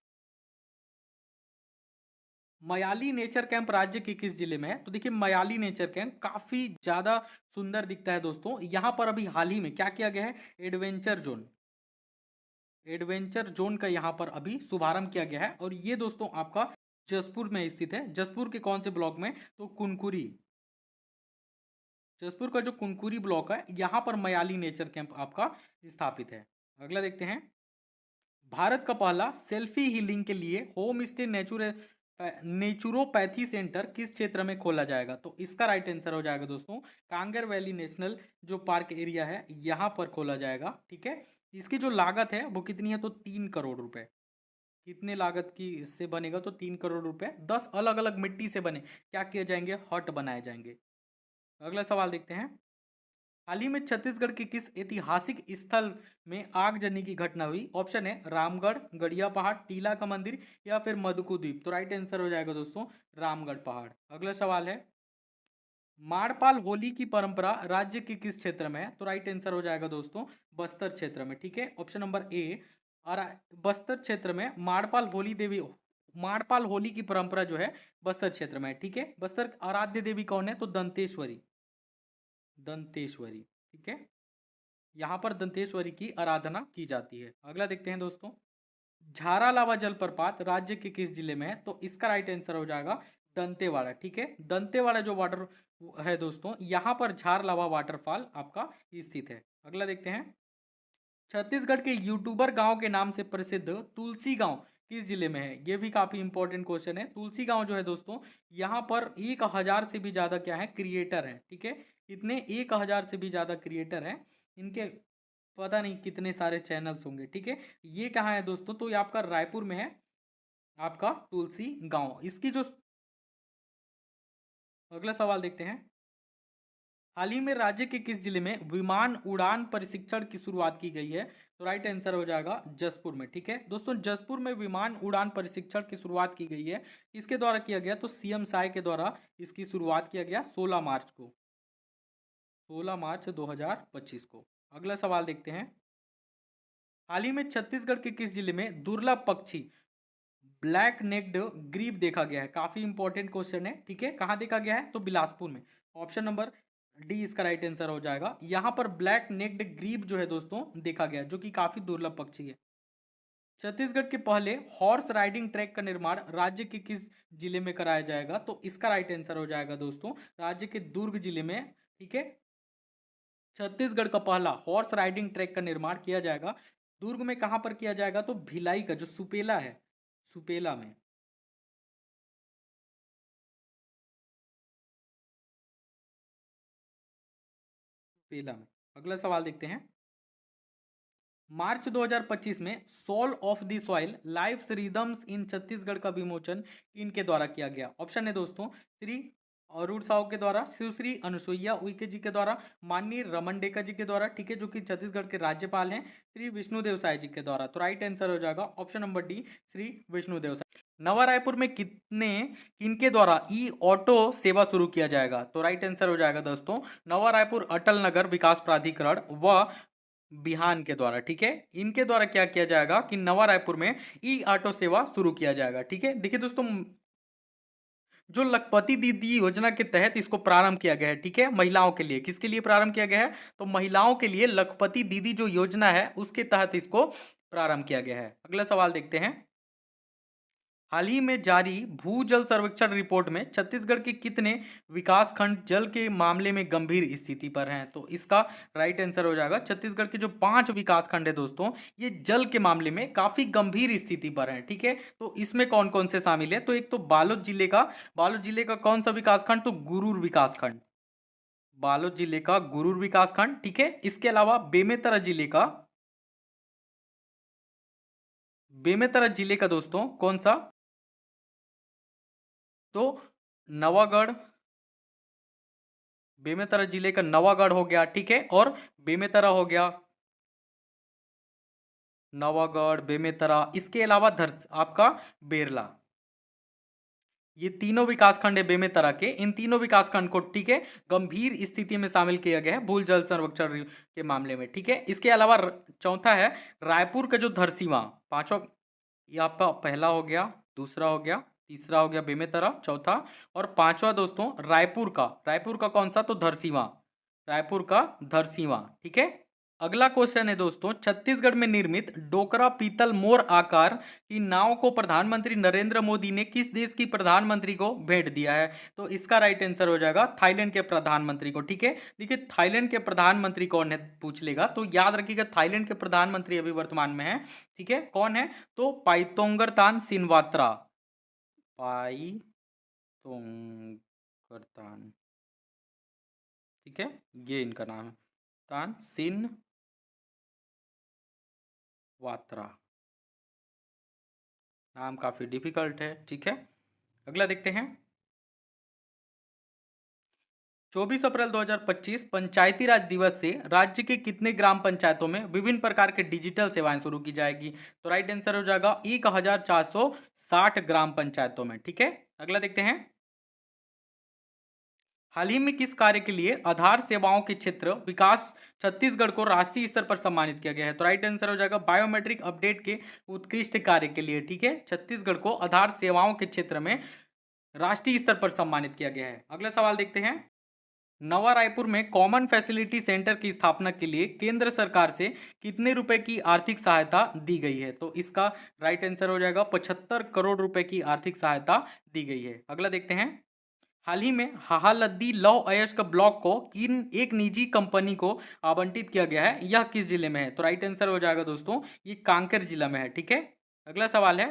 मयाली नेचर कैंप राज्य के किस जिले में है? तो देखिए मयाली नेचर कैंप काफ़ी ज़्यादा सुंदर दिखता है दोस्तों। यहाँ पर अभी हाल ही में क्या किया गया है? एडवेंचर जोन का यहाँ पर अभी शुभारंभ किया गया है और ये दोस्तों आपका जसपुर में स्थित है। जसपुर के कौन से ब्लॉक में? तो कुनकुरी। जसपुर का जो कुनकुरी ब्लॉक है यहाँ पर मयाली नेचर कैंप आपका स्थापित है। अगला देखते हैं। भारत का पहला सेल्फी हीलिंग के लिए होम स्टे नेचुरोपैथी सेंटर किस क्षेत्र में खोला जाएगा? तो इसका राइट आंसर हो जाएगा दोस्तों कांगर वैली नेशनल जो पार्क एरिया है यहाँ पर खोला जाएगा, ठीक है। इसकी जो लागत है वो कितनी है? तो 3 करोड़ रुपए। कितने लागत की इससे बनेगा? तो 3 करोड़ रुपए। 10 अलग अलग मिट्टी से बने क्या किए जाएंगे? हट बनाए जाएंगे। अगला सवाल देखते हैं। हाल ही में छत्तीसगढ़ के किस ऐतिहासिक स्थल में आगजनी की घटना हुई? ऑप्शन है रामगढ़, गड़िया पहाड़, टीला का मंदिर या फिर मधुकू द्वीप। तो राइट आंसर हो जाएगा दोस्तों रामगढ़ पहाड़। अगला सवाल है। माड़पाल होली की परंपरा राज्य के किस क्षेत्र में है? तो राइट आंसर हो जाएगा दोस्तों बस्तर क्षेत्र में, ठीक है। ऑप्शन नंबर ए और बस्तर क्षेत्र में माड़पाल होली की परंपरा जो है बस्तर क्षेत्र में है, ठीक है। बस्तर आराध्य देवी कौन है? तो दंतेश्वरी। दंतेश्वरी, ठीक है। यहाँ पर दंतेश्वरी की आराधना की जाती है। अगला देखते हैं दोस्तों। झारालावा जलप्रपात राज्य के किस जिले में है? तो इसका राइट आंसर हो जाएगा दंतेवाड़ा, ठीक है। दंतेवाड़ा जो वाटर है दोस्तों यहाँ पर झारलावा वाटरफॉल आपका स्थित है। अगला देखते हैं। छत्तीसगढ़ के यूट्यूबर गांव के नाम से प्रसिद्ध तुलसी गांव किस जिले में है? ये भी काफी इंपॉर्टेंट क्वेश्चन है। तुलसी गांव जो है दोस्तों यहाँ पर 1000 से भी ज्यादा क्या है? क्रिएटर हैं, ठीक है। कितने? 1000 से भी ज्यादा क्रिएटर हैं। इनके पता नहीं कितने सारे चैनल्स होंगे, ठीक है। ये कहाँ है दोस्तों? तो ये आपका रायपुर में है आपका तुलसी गांव। इसकी जो अगला सवाल देखते हैं। हाल ही में राज्य के किस जिले में विमान उड़ान प्रशिक्षण की शुरुआत की गई है? तो राइट आंसर हो जाएगा जसपुर में। ठीक है दोस्तों, जसपुर में विमान उड़ान प्रशिक्षण की शुरुआत की गई है, इसके द्वारा किया गया तो सीएम साय के द्वारा इसकी शुरुआत किया गया 16 मार्च को, 16 मार्च 2025 को। अगला सवाल देखते हैं, हाल ही में छत्तीसगढ़ के किस जिले में दुर्लभ पक्षी ब्लैक नेक्ड ग्रीब देखा गया है? काफी इंपॉर्टेंट क्वेश्चन है। ठीक है, कहाँ देखा गया है? तो बिलासपुर में। ऑप्शन नंबर डी इसका राइट आंसर हो जाएगा। यहाँ पर ब्लैक नेक्ड ग्रीब जो है दोस्तों देखा गया, जो कि काफी दुर्लभ पक्षी है। छत्तीसगढ़ के पहले हॉर्स राइडिंग ट्रैक का निर्माण राज्य के किस जिले में कराया जाएगा? तो इसका राइट आंसर हो जाएगा दोस्तों राज्य के दुर्ग जिले में। ठीक है, छत्तीसगढ़ का पहला हॉर्स राइडिंग ट्रैक का निर्माण किया जाएगा दुर्ग में। कहां पर किया जाएगा? तो भिलाई का जो सुपेला है, सुपेला में। सुपेला में। अगला सवाल देखते हैं, मार्च 2025 में soul of the soil life rhythms in Chhattisgarh का विमोचन इनके द्वारा किया गया। ऑप्शन है दोस्तों श्री अरुण साहू के द्वारा, सुश्री अनुसुईया उइके जी के द्वारा, माननीय रमन डेका जी के द्वारा, ठीक है, जो कि छत्तीसगढ़ के राज्यपाल हैं, श्री विष्णुदेव साय जी के द्वारा। तो राइट आंसर हो जाएगा option number D, Shri Vishnudeo Sai. Nava Raipur में कितने किनके द्वारा ई ऑटो सेवा शुरू किया जाएगा? तो राइट आंसर हो जाएगा दोस्तों नवा रायपुर अटल नगर विकास प्राधिकरण व बिहान के द्वारा। ठीक है, इनके द्वारा क्या किया जाएगा कि नवा रायपुर में ई ऑटो सेवा शुरू किया जाएगा। ठीक है, देखिए दोस्तों, जो लखपति दीदी योजना के तहत इसको प्रारंभ किया गया है। ठीक है, महिलाओं के लिए। किसके लिए प्रारंभ किया गया है? तो महिलाओं के लिए लखपति दीदी जो योजना है उसके तहत इसको प्रारंभ किया गया है। अगला सवाल देखते हैं, हाल ही में जारी भू जल सर्वेक्षण रिपोर्ट में छत्तीसगढ़ के कितने विकास खंड जल के मामले में गंभीर स्थिति पर हैं? तो इसका राइट आंसर हो जाएगा छत्तीसगढ़ के जो 5 विकास खंड है दोस्तों, ये जल के मामले में काफी गंभीर स्थिति पर हैं। ठीक है, तो इसमें कौन कौन से शामिल है? तो एक तो बालोद जिले का कौन सा विकास खंड? तो गुरूर विकास खंड, बालोद जिले का गुरूर विकास खंड। ठीक है, इसके अलावा बेमेतरा जिले का दोस्तों कौन सा? तो नवागढ़, बेमेतरा जिले का नवागढ़ हो गया। ठीक है, और बेमेतरा हो गया, नवागढ़, बेमेतरा, इसके अलावा आपका बेरला। ये तीनों विकासखंड है बेमेतरा के। इन तीनों विकासखंड को, ठीक है, गंभीर स्थिति में शामिल किया गया है भूल जल संरक्षण के मामले में। ठीक है, इसके अलावा चौथा है रायपुर का जो धरसीवा। पांचों, ये आपका पहला हो गया, दूसरा हो गया, तीसरा हो गया बेमेतरा, चौथा और पांचवा दोस्तों रायपुर का कौन सा? तो धरसीवा, रायपुर का धरसीवा। ठीक है, अगला क्वेश्चन है दोस्तों, छत्तीसगढ़ में निर्मित डोकरा पीतल मोर आकार की नाव को प्रधानमंत्री नरेंद्र मोदी ने किस देश की प्रधानमंत्री को भेंट दिया है? तो इसका राइट आंसर हो जाएगा थाईलैंड के प्रधानमंत्री को। ठीक है, देखिए थाईलैंड के प्रधानमंत्री कौन है पूछ लेगा तो याद रखिएगा थाईलैंड के प्रधानमंत्री अभी वर्तमान में है। ठीक है, कौन है? तो पाइतोंगरतान सिनवात्रा, पाइतोंगरतान। ठीक है, ये इनका नाम है, तानसिन वात्रा। नाम काफी डिफिकल्ट है। ठीक है, अगला देखते हैं, 24 अप्रैल 2025 पंचायती राज दिवस से राज्य के कितने ग्राम पंचायतों में विभिन्न प्रकार के डिजिटल सेवाएं शुरू की जाएगी? तो राइट आंसर हो जाएगा 1460 ग्राम पंचायतों में। ठीक है, अगला देखते हैं, हाल ही में किस कार्य के लिए आधार सेवाओं के क्षेत्र विकास छत्तीसगढ़ को राष्ट्रीय स्तर पर सम्मानित किया गया है? तो राइट आंसर हो जाएगा बायोमेट्रिक अपडेट के उत्कृष्ट कार्य के लिए। ठीक है, छत्तीसगढ़ को आधार सेवाओं के क्षेत्र में राष्ट्रीय स्तर पर सम्मानित किया गया है। अगला सवाल देखते हैं, नवा रायपुर में कॉमन फैसिलिटी सेंटर की स्थापना के लिए केंद्र सरकार से कितने रुपए की आर्थिक सहायता दी गई है? तो इसका राइट आंसर हो जाएगा 75 करोड़ रुपए की आर्थिक सहायता दी गई है। अगला देखते हैं, हाल ही में हाहालद्दी लौह अयस्क ब्लॉक को किन एक निजी कंपनी को आवंटित किया गया है? यह किस जिले में है? तो राइट आंसर हो जाएगा दोस्तों ये कांकेर जिला में है। ठीक है, अगला सवाल है,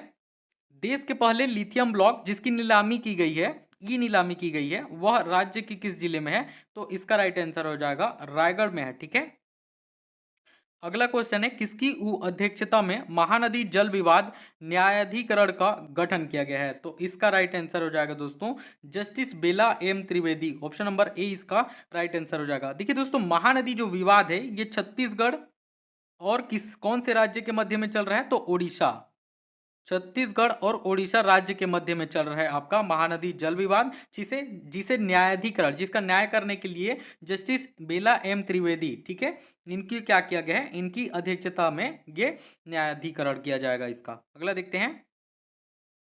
देश के पहले लिथियम ब्लॉक जिसकी नीलामी की गई है, ई नीलामी की गई है, वह राज्य के किस जिले में है? तो इसका राइट आंसर हो जाएगा रायगढ़ में है। ठीक है, अगला क्वेश्चन है, किसकी अध्यक्षता में महानदी जल विवाद न्यायाधिकरण का गठन किया गया है? तो इसका राइट आंसर हो जाएगा दोस्तों justice Bela M Trivedi. Option number A इसका राइट आंसर हो जाएगा। देखिए दोस्तों, महानदी जो विवाद है ये छत्तीसगढ़ और कौन से राज्य के मध्य में चल रहा है? तो ओडिशा। छत्तीसगढ़ और ओडिशा राज्य के मध्य में चल रहा है आपका महानदी जल विवाद, जिसे जिसे न्यायाधिकरण, जिसका न्याय करने के लिए जस्टिस बेला एम त्रिवेदी, ठीक है, इनकी क्या किया गया है? इनकी अध्यक्षता में ये न्यायाधिकरण किया जाएगा इसका। अगला देखते हैं,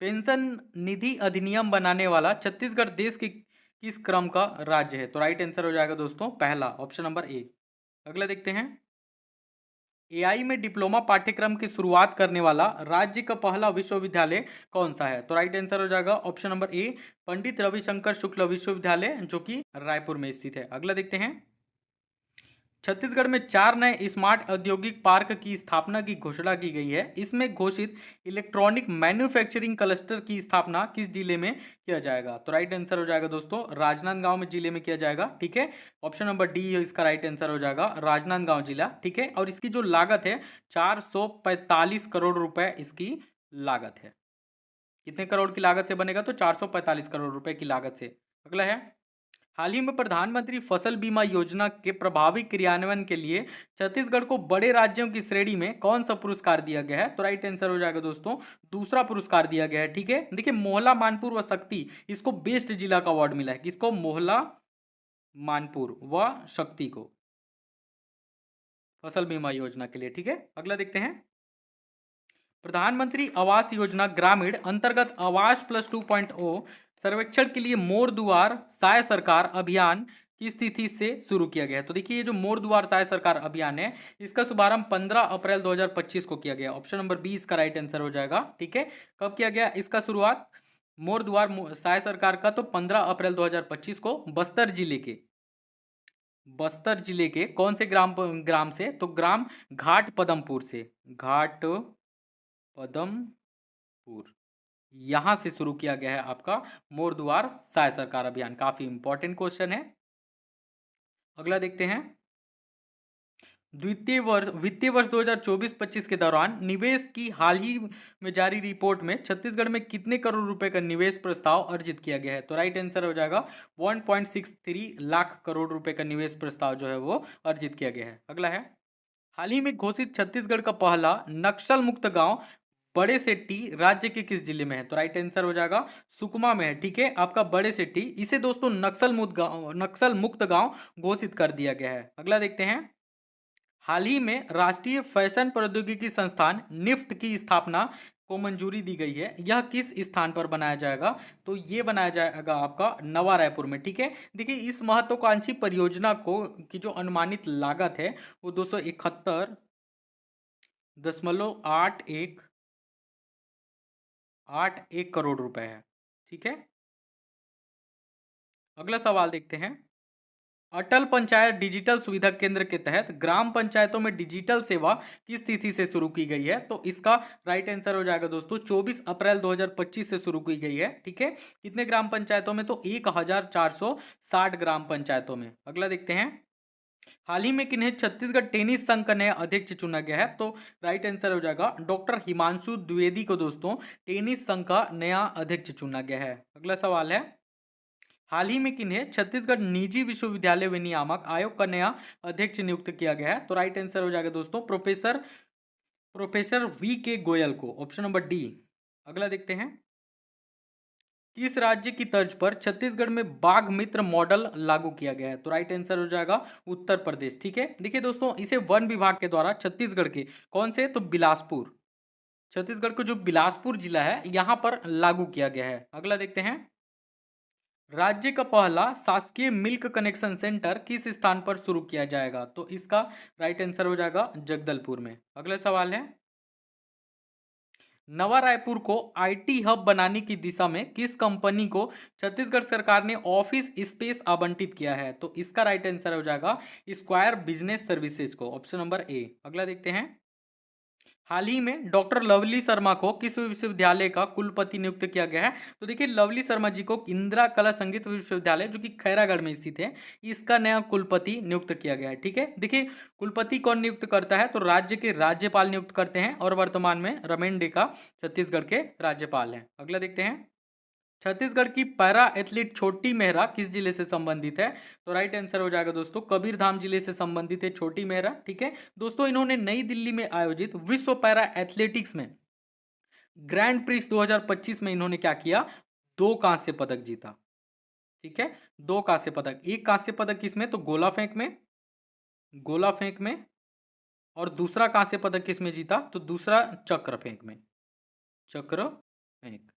पेंशन निधि अधिनियम बनाने वाला छत्तीसगढ़ देश के किस क्रम का राज्य है? तो राइट आंसर हो जाएगा दोस्तों पहला, ऑप्शन नंबर ए। अगला देखते हैं, एआई में डिप्लोमा पाठ्यक्रम की शुरुआत करने वाला राज्य का पहला विश्वविद्यालय कौन सा है? तो राइट आंसर हो जाएगा ऑप्शन नंबर ए, पंडित रविशंकर शुक्ल विश्वविद्यालय, जो कि रायपुर में स्थित है। अगला देखते हैं, छत्तीसगढ़ में 4 नए स्मार्ट औद्योगिक पार्क की स्थापना की घोषणा की गई है। इसमें घोषित इलेक्ट्रॉनिक मैन्युफैक्चरिंग क्लस्टर की स्थापना किस जिले में किया जाएगा? तो राइट आंसर हो जाएगा दोस्तों राजनांदगांव में जिले में किया जाएगा, ठीक है। ऑप्शन नंबर डी इसका राइट आंसर हो जाएगा, राजनांदगांव जिला, ठीक है। और इसकी जो लागत है 445 करोड़ रुपए इसकी लागत है। कितने करोड़ की लागत से बनेगा? तो 445 करोड़ रुपए की लागत से। अगला है, हाल ही में प्रधानमंत्री फसल बीमा योजना के प्रभावी क्रियान्वयन के लिए छत्तीसगढ़ को बड़े राज्यों की श्रेणी में कौन सा पुरस्कार दिया गया है? तो राइट आंसर हो जाएगा दोस्तों दूसरा पुरस्कार दिया गया है, ठीक है। देखिए, मोहला, मानपुर व शक्ति, इसको बेस्ट जिला का अवार्ड मिला है। किसको? मोहला, मानपुर व शक्ति को, फसल बीमा योजना के लिए, ठीक है। अगला देखते हैं, प्रधानमंत्री आवास योजना ग्रामीण अंतर्गत आवास प्लस 2.0 सर्वेक्षण के लिए मोर दुआर साय सरकार अभियान की स्थिति से शुरू किया गया है। तो देखिए, ये जो मोर दुआर साय सरकार अभियान है, इसका शुभारंभ 15 अप्रैल 2025 को किया गया। ऑप्शन नंबर 20 का राइट आंसर हो जाएगा, ठीक है। कब किया गया इसका शुरुआत मोर दुआर साय सरकार का? तो 15 अप्रैल 2025 को बस्तर जिले के कौन से ग्राम से? तो ग्राम घाट पदमपुर से, घाट पदमपुर, यहां से शुरू किया गया है आपका मोर दुआर साय सरकार अभियान। काफी इंपॉर्टेंट क्वेश्चन है। अगला देखते हैं, वित्तीय वर्ष 2024-25 के दौरान निवेश की हाल ही में जारी रिपोर्ट में छत्तीसगढ़ में कितने करोड़ रुपए का निवेश प्रस्ताव अर्जित किया गया है? तो राइट आंसर हो जाएगा 1.63 लाख करोड़ रुपए का निवेश प्रस्ताव जो है वो अर्जित किया गया है। अगला है, हाल ही में घोषित छत्तीसगढ़ का पहला नक्सल मुक्त गांव बड़े सेट्टी राज्य के किस जिले में है? तो राइट आंसर हो जाएगा सुकमा में है, ठीक है। आपका बड़े सेट्टी, इसे दोस्तों नक्सल मुक्त गांव घोषित कर दिया गया है। अगला देखते हैं, हाल ही में राष्ट्रीय फैशन प्रौद्योगिकी संस्थान निफ्ट की स्थापना को मंजूरी दी गई है। यह किस स्थान पर बनाया जाएगा? तो ये बनाया जाएगा आपका नवा रायपुर में, ठीक है। देखिए, इस महत्वाकांक्षी परियोजना को की जो अनुमानित लागत है वो 271.81 करोड़ रुपए है, ठीक है। अगला सवाल देखते हैं, अटल पंचायत डिजिटल सुविधा केंद्र के तहत ग्राम पंचायतों में डिजिटल सेवा किस तिथि से शुरू की गई है? तो इसका राइट आंसर हो जाएगा दोस्तों 24 अप्रैल 2025 से शुरू की गई है, ठीक है। कितने ग्राम पंचायतों में? तो 1460 ग्राम पंचायतों में। अगला देखते हैं, हाल ही में किन्हें छत्तीसगढ़ टेनिस संघ का नया अध्यक्ष चुना गया है? तो राइट आंसर हो जाएगा डॉक्टर हिमांशु द्विवेदी को दोस्तों टेनिस संघ का नया अध्यक्ष चुना गया है। अगला सवाल है, हाल ही में किन्हें छत्तीसगढ़ निजी विश्वविद्यालय विनियामक आयोग का नया अध्यक्ष नियुक्त किया गया है? तो राइट आंसर हो जाएगा दोस्तों प्रोफेसर वी के गोयल को, ऑप्शन नंबर डी। अगला देखते हैं, किस राज्य की तर्ज पर छत्तीसगढ़ में बाघ मित्र मॉडल लागू किया गया है? तो राइट आंसर हो जाएगा उत्तर प्रदेश, ठीक है। देखिए दोस्तों, इसे वन विभाग के द्वारा छत्तीसगढ़ के कौन से? तो बिलासपुर, छत्तीसगढ़ को जो बिलासपुर जिला है यहां पर लागू किया गया है। अगला देखते हैं, राज्य का पहला शासकीय मिल्क कनेक्शन सेंटर किस स्थान पर शुरू किया जाएगा? तो इसका राइट आंसर हो जाएगा जगदलपुर में। अगला सवाल है, नवा रायपुर को आईटी हब बनाने की दिशा में किस कंपनी को छत्तीसगढ़ सरकार ने ऑफिस स्पेस आवंटित किया है? तो इसका राइट आंसर हो जाएगा स्क्वायर बिजनेस सर्विसेज को, ऑप्शन नंबर ए। अगला देखते हैं, हाल ही में डॉक्टर लवली शर्मा को किस विश्वविद्यालय का कुलपति नियुक्त किया गया है? तो देखिए, लवली शर्मा जी को इंदिरा कला संगीत विश्वविद्यालय जो कि खैरागढ़ में स्थित है, इसका नया कुलपति नियुक्त किया गया है, ठीक है। देखिए, कुलपति कौन नियुक्त करता है? तो राज्य के राज्यपाल नियुक्त करते हैं और वर्तमान में रमेन डेका छत्तीसगढ़ के राज्यपाल हैं। अगला देखते हैं, छत्तीसगढ़ की पैरा एथलीट छोटी मेहरा किस जिले से संबंधित है? तो राइट आंसर हो जाएगा दोस्तों कबीरधाम जिले से संबंधित है छोटी मेहरा। ठीक है दोस्तों, इन्होंने नई दिल्ली में आयोजित विश्व पैरा एथलेटिक्स में ग्रैंड प्रिक्स 2025 में इन्होंने क्या किया? 2 कांस्य पदक जीता। ठीक है, 2 कांस्य पदक। एक कांस्य पदक किसमें? तो गोला फेंक में, गोला फेंक में। और दूसरा कांस्य पदक किसमें जीता? तो दूसरा चक्र फेंक में, चक्र फेंक।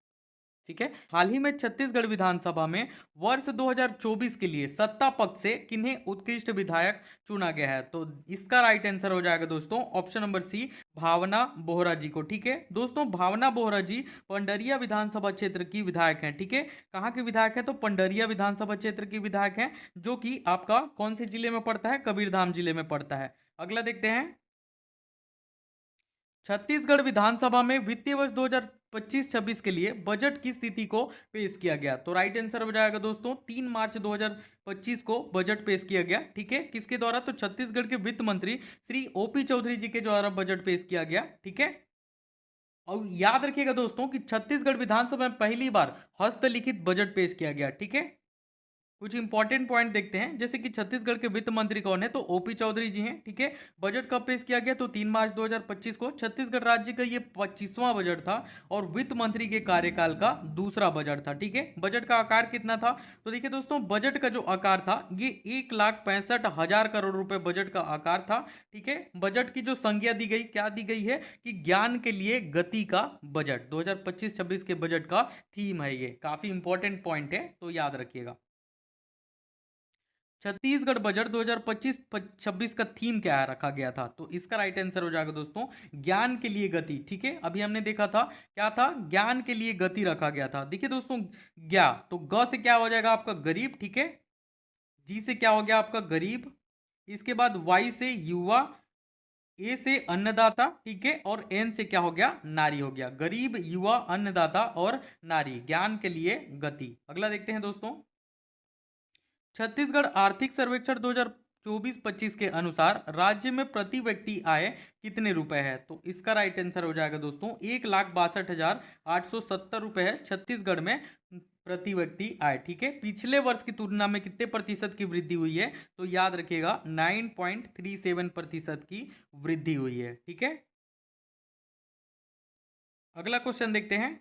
ठीक है, हाल ही में छत्तीसगढ़ विधानसभा में वर्ष 2024 के लिए सत्ता पक्ष से किन्हें उत्कृष्ट विधायक चुना गया है? तो इसका राइट आंसर हो जाएगा दोस्तों ऑप्शन नंबर सी, भावना बोहरा जी को। ठीक है दोस्तों, भावना बोहरा जी पंडरिया विधानसभा क्षेत्र की विधायक हैं। ठीक है, कहाँ के विधायक है? तो पंडरिया विधानसभा क्षेत्र की विधायक हैं, जो कि आपका कौन से जिले में पड़ता है? कबीरधाम जिले में पड़ता है। अगला देखते हैं, छत्तीसगढ़ विधानसभा में वित्तीय वर्ष 2025-26 के लिए बजट की स्थिति को पेश किया गया। तो राइट आंसर हो जाएगा दोस्तों 3 मार्च 2025 को बजट पेश किया गया। ठीक है, किसके द्वारा? तो छत्तीसगढ़ के वित्त मंत्री श्री ओपी चौधरी जी के द्वारा बजट पेश किया गया। ठीक है, और याद रखिएगा दोस्तों कि छत्तीसगढ़ विधानसभा में पहली बार हस्तलिखित बजट पेश किया गया। ठीक है, कुछ इंपॉर्टेंट पॉइंट देखते हैं, जैसे कि छत्तीसगढ़ के वित्त मंत्री कौन है? तो ओपी चौधरी जी हैं। ठीक है, बजट कब पेश किया गया? तो 3 मार्च 2025 को। छत्तीसगढ़ राज्य का ये 25वां बजट था और वित्त मंत्री के कार्यकाल का दूसरा बजट था। ठीक है, बजट का आकार कितना था? तो देखिए दोस्तों, बजट का जो आकार था ये 1,65,000 करोड़ रुपए बजट का आकार था। ठीक है, बजट की जो संज्ञा दी गई, क्या दी गई है? कि ज्ञान के लिए गति का बजट। 2025-26 के बजट का थीम है ये, काफी इंपॉर्टेंट पॉइंट है, तो याद रखिएगा। छत्तीसगढ़ बजट 2025-26 का थीम क्या रखा गया था? तो इसका राइट आंसर हो जाएगा दोस्तों ज्ञान के लिए गति। ठीक है, अभी हमने देखा था क्या था? ज्ञान के लिए गति रखा गया था। देखिए दोस्तों, ज्ञा तो ग से क्या हो जाएगा आपका? गरीब। ठीक है, जी से क्या हो गया आपका? गरीब। इसके बाद वाई से युवा, ए से अन्नदाता। ठीक है, और एन से क्या हो गया? नारी हो गया। गरीब, युवा, अन्नदाता और नारी, ज्ञान के लिए गति। अगला देखते हैं दोस्तों, छत्तीसगढ़ आर्थिक सर्वेक्षण 2024-25 के अनुसार राज्य में प्रति व्यक्ति आय कितने रुपए है? तो इसका राइट आंसर हो जाएगा दोस्तों 1,62,870 रुपए है छत्तीसगढ़ में प्रति व्यक्ति आय। ठीक है, पिछले वर्ष की तुलना में कितने प्रतिशत की वृद्धि हुई है? तो याद रखिएगा 9.37% की वृद्धि हुई है। ठीक है, अगला क्वेश्चन देखते हैं,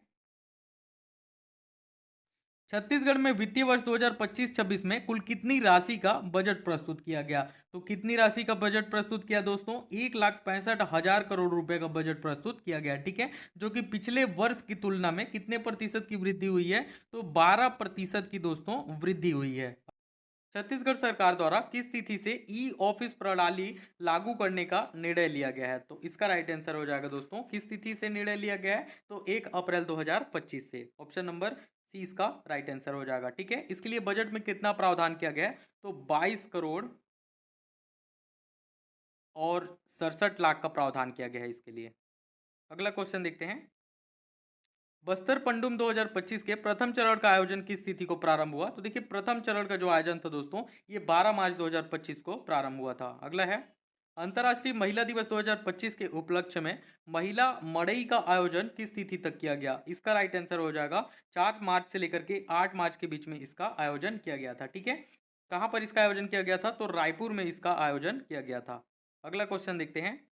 छत्तीसगढ़ में वित्तीय वर्ष 2025-26 में कुल कितनी राशि का बजट प्रस्तुत किया गया? तो कितनी राशि का बजट प्रस्तुत किया दोस्तों? 1,65,000 करोड़ रुपए का बजट प्रस्तुत किया गया। ठीक है, जो कि पिछले वर्ष की तुलना में कितने प्रतिशत की वृद्धि हुई है? तो 12% की दोस्तों वृद्धि हुई है। छत्तीसगढ़ सरकार द्वारा किस तिथि से ई ऑफिस प्रणाली लागू करने का निर्णय लिया गया है? तो इसका राइट आंसर हो जाएगा दोस्तों किस तिथि से निर्णय लिया गया है? तो 1 अप्रैल 2025 से। ऑप्शन नंबर सी इसका राइट आंसर हो जाएगा। ठीक है, इसके लिए बजट में कितना प्रावधान किया गया है? तो 22,67 लाख का प्रावधान किया गया है इसके लिए। अगला क्वेश्चन देखते हैं, बस्तर पंडुम 2025 के प्रथम चरण का आयोजन किस तिथि को प्रारंभ हुआ? तो देखिए, प्रथम चरण का जो आयोजन था दोस्तों ये 12 मार्च 2025 को प्रारंभ हुआ था। अगला है, अंतर्राष्ट्रीय महिला दिवस 2025 के उपलक्ष्य में महिला मड़ई का आयोजन किस तिथि तक किया गया? इसका राइट आंसर हो जाएगा 4 मार्च से लेकर के 8 मार्च के बीच में इसका आयोजन किया गया था। ठीक है, कहाँ पर इसका आयोजन किया गया था? तो रायपुर में इसका आयोजन किया गया था। अगला क्वेश्चन देखते हैं,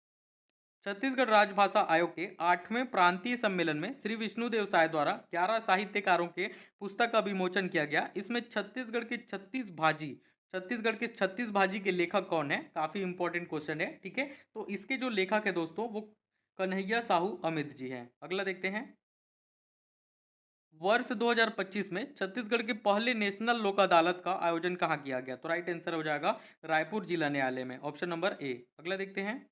छत्तीसगढ़ राजभाषा आयोग के 8वें प्रांतीय सम्मेलन में श्री विष्णुदेव साय द्वारा 11 साहित्यकारों के पुस्तक का विमोचन किया गया। इसमें छत्तीसगढ़ के 36 भाजी के लेखक कौन है? काफी इंपॉर्टेंट क्वेश्चन है। ठीक है, तो इसके जो लेखक है दोस्तों वो कन्हैया साहू अमित जी हैं। अगला देखते हैं, वर्ष 2025 में छत्तीसगढ़ के पहले नेशनल लोक अदालत का आयोजन कहाँ किया गया? तो राइट आंसर हो जाएगा रायपुर जिला न्यायालय में। ऑप्शन नंबर ए। अगला देखते हैं,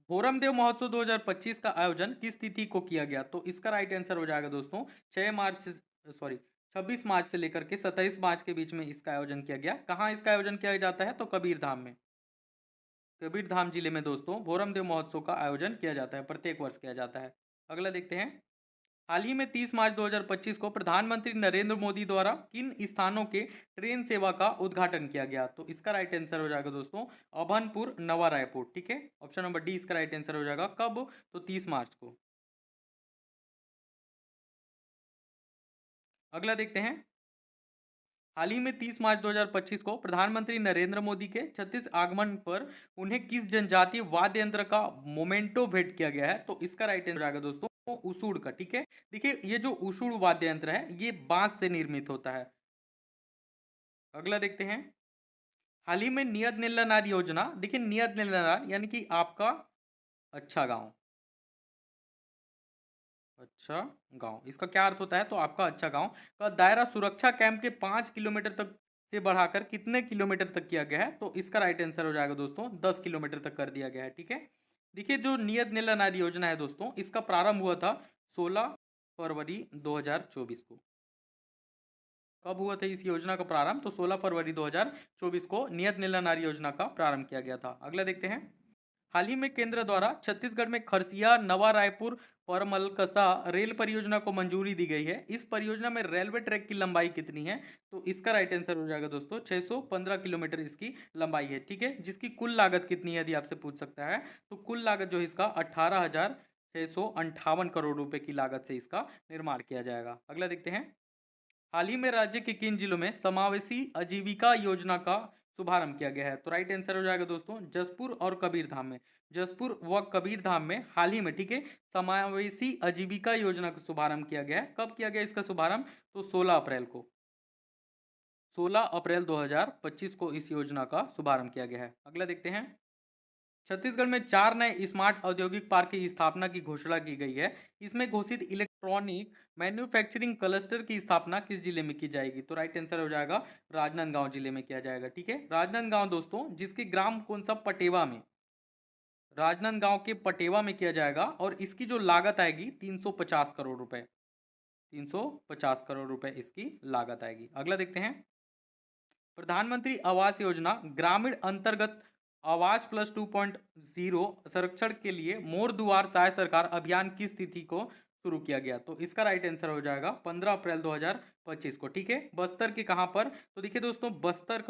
भोरमदेव महोत्सव 2025 का आयोजन किस तिथि को किया गया? तो इसका राइट आंसर हो जाएगा दोस्तों 26 मार्च से लेकर के 27 मार्च के बीच में इसका आयोजन किया गया। कहाँ इसका आयोजन किया जाता है? तो कबीरधाम में, कबीरधाम जिले में दोस्तों भोरमदेव महोत्सव का आयोजन किया जाता है, प्रत्येक वर्ष किया जाता है। अगला देखते हैं, हाल ही में 30 मार्च 2025 को प्रधानमंत्री नरेंद्र मोदी द्वारा किन स्थानों के ट्रेन सेवा का उद्घाटन किया गया? तो इसका राइट आंसर हो जाएगा दोस्तों अभनपुर, नवा रायपुर। ठीक है, ऑप्शन नंबर डी इसका राइट आंसर हो जाएगा। कब? तो 30 मार्च को। अगला देखते हैं। हाल ही में 30 मार्च 2025 को प्रधानमंत्री नरेंद्र मोदी के छत्तीस आगमन पर उन्हें किस जनजातीय वाद्य यंत्र का मोमेंटो भेंट किया गया है? तो इसका राइट आंसर आएगा दोस्तों उसूड़ का। ठीक है, देखिए ये जो उसूड़ वाद्य यंत्र है ये बांस से निर्मित होता है। अगला देखते हैं। हाल ही में नियत नीलानार योजना, देखिए नियत नीलानार यानी कि आपका अच्छा गांव, अच्छा गांव इसका क्या अर्थ होता है? तो आपका अच्छा गांव का दायरा सुरक्षा कैंप के 5 किलोमीटर तक से बढ़ाकर कितने किलोमीटर तक किया गया है? तो इसका राइट आंसर हो जाएगा दोस्तों 10 किलोमीटर तक कर दिया गया है। ठीक है, देखिए जो नियत नीला नारी योजना है दोस्तों इसका प्रारंभ हुआ था 16 फरवरी 2024 को। कब हुआ था इस योजना का प्रारंभ? तो 16 फरवरी 2024 को नियत नीला नारी योजना का प्रारंभ किया गया था। अगला देखते हैं। हाल ही में केंद्र द्वारा छत्तीसगढ़ में खरसिया नवा रायपुर परमलकसा रेल परियोजना को मंजूरी दी गई है। इस परियोजना में रेलवे ट्रैक की लंबाई कितनी है? तो इसका राइट आंसर हो जाएगा दोस्तों 615 किलोमीटर इसकी लंबाई है। ठीक है, जिसकी कुल लागत कितनी है यदि आपसे पूछ सकता है तो कुल लागत जो है इसका 18,658 करोड़ रुपए की लागत से इसका निर्माण किया जाएगा। अगला देखते हैं। हाल ही में राज्य के किन जिलों में समावेशी आजीविका योजना का शुभारंभ किया गया है? तो राइट आंसर हो जाएगा दोस्तों जसपुर और कबीरधाम में। जसपुर व कबीरधाम में हाल ही में, ठीक है, समावेशी आजीविका योजना का शुभारंभ किया गया है। कब किया गया इसका शुभारंभ? तो 16 अप्रैल को, 16 अप्रैल 2025 को इस योजना का शुभारंभ किया गया है। अगला देखते हैं। छत्तीसगढ़ में 4 नए स्मार्ट औद्योगिक पार्क की स्थापना की घोषणा की गई है। इसमें घोषित इलेक्ट्रॉनिक मैन्युफैक्चरिंग क्लस्टर की स्थापना किस जिले में की जाएगी? तो राइट आंसर हो जाएगा राजनांदगांव जिले में किया जाएगा। ठीक है, राजनांदगांव दोस्तों जिसके ग्राम कौन सा पटेवा में, राजनांदगांव के पटेवा में किया जाएगा और इसकी जो लागत आएगी 350 करोड़ रुपए, 350 करोड़ रुपए इसकी लागत आएगी। अगला देखते हैं। प्रधानमंत्री आवास योजना ग्रामीण अंतर्गत आवास प्लस 2.0 संरक्षण के लिए मोर दुआर सहाय सरकार अभियान की स्थिति को शुरू किया गया? तो इसका राइट आंसर हो जाएगा 15 अप्रैल 2025 को। ठीक है, बस्तर के कहां पर? तो देखिए दोस्तों बस्तर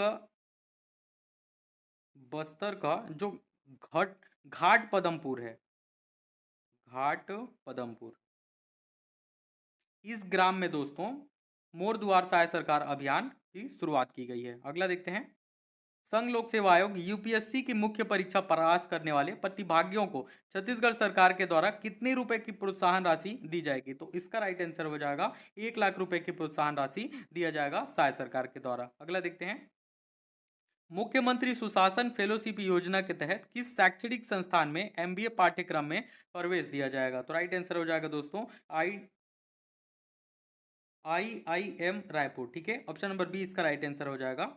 का जो घाट घाट पदमपुर है, घाट पदमपुर, इस ग्राम में दोस्तों मोर दुआर सहाय सरकार अभियान की शुरुआत की गई है। अगला देखते हैं। संघ लोक सेवा आयोग यूपीएससी की मुख्य परीक्षा पास करने वाले प्रतिभागियों को छत्तीसगढ़ सरकार के द्वारा कितने रुपए की प्रोत्साहन राशि दी जाएगी? तो इसका राइट आंसर हो जाएगा 1 लाख रुपए की प्रोत्साहन राशि दिया जाएगा शायद सरकार के द्वारा। अगला देखते हैं। मुख्यमंत्री सुशासन फेलोशिप योजना के तहत किस शैक्षणिक संस्थान में एमबीए पाठ्यक्रम में प्रवेश दिया जाएगा? तो राइट आंसर हो जाएगा दोस्तों IIM रायपुर। ठीक है, ऑप्शन नंबर बी इसका राइट आंसर हो जाएगा।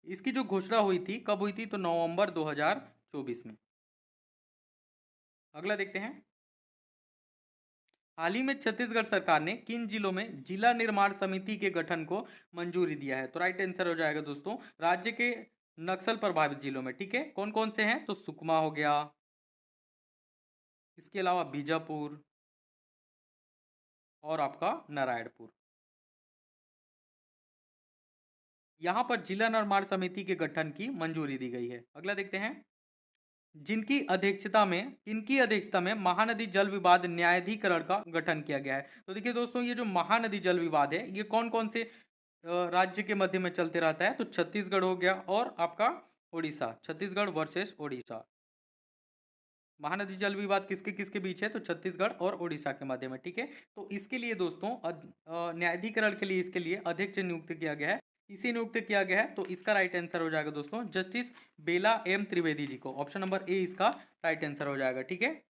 इसकी जो घोषणा हुई थी कब हुई थी? तो नवंबर 2024 में। अगला देखते हैं। हाल ही में छत्तीसगढ़ सरकार ने किन जिलों में जिला निर्माण समिति के गठन को मंजूरी दिया है? तो राइट आंसर हो जाएगा दोस्तों राज्य के नक्सल प्रभावित जिलों में। ठीक है, कौन कौन से हैं? तो सुकमा हो गया, इसके अलावा बीजापुर और आपका नारायणपुर। यहां पर जिला निर्माण समिति के गठन की मंजूरी दी गई है। अगला देखते हैं। इनकी अध्यक्षता में महानदी जल विवाद न्यायाधिकरण का गठन किया गया है। तो देखिए दोस्तों ये जो महानदी जल विवाद है ये कौन कौन से राज्य के मध्य में चलते रहता है? तो छत्तीसगढ़ हो गया और आपका उड़ीसा, छत्तीसगढ़ वर्सेस उड़ीसा। महानदी जल विवाद किसके किसके बीच है? तो छत्तीसगढ़ और उड़ीसा के मध्य में। ठीक है, तो इसके लिए दोस्तों न्यायाधिकरण के लिए इसके लिए अध्यक्ष नियुक्त किया गया है। इसे नियुक्त किया गया है तो इसका राइट आंसर हो जाएगा दोस्तों जस्टिस बेला एम त्रिवेदी जी को। ऑप्शन नंबर ए इसका राइट आंसर हो जाएगा। ठीक है,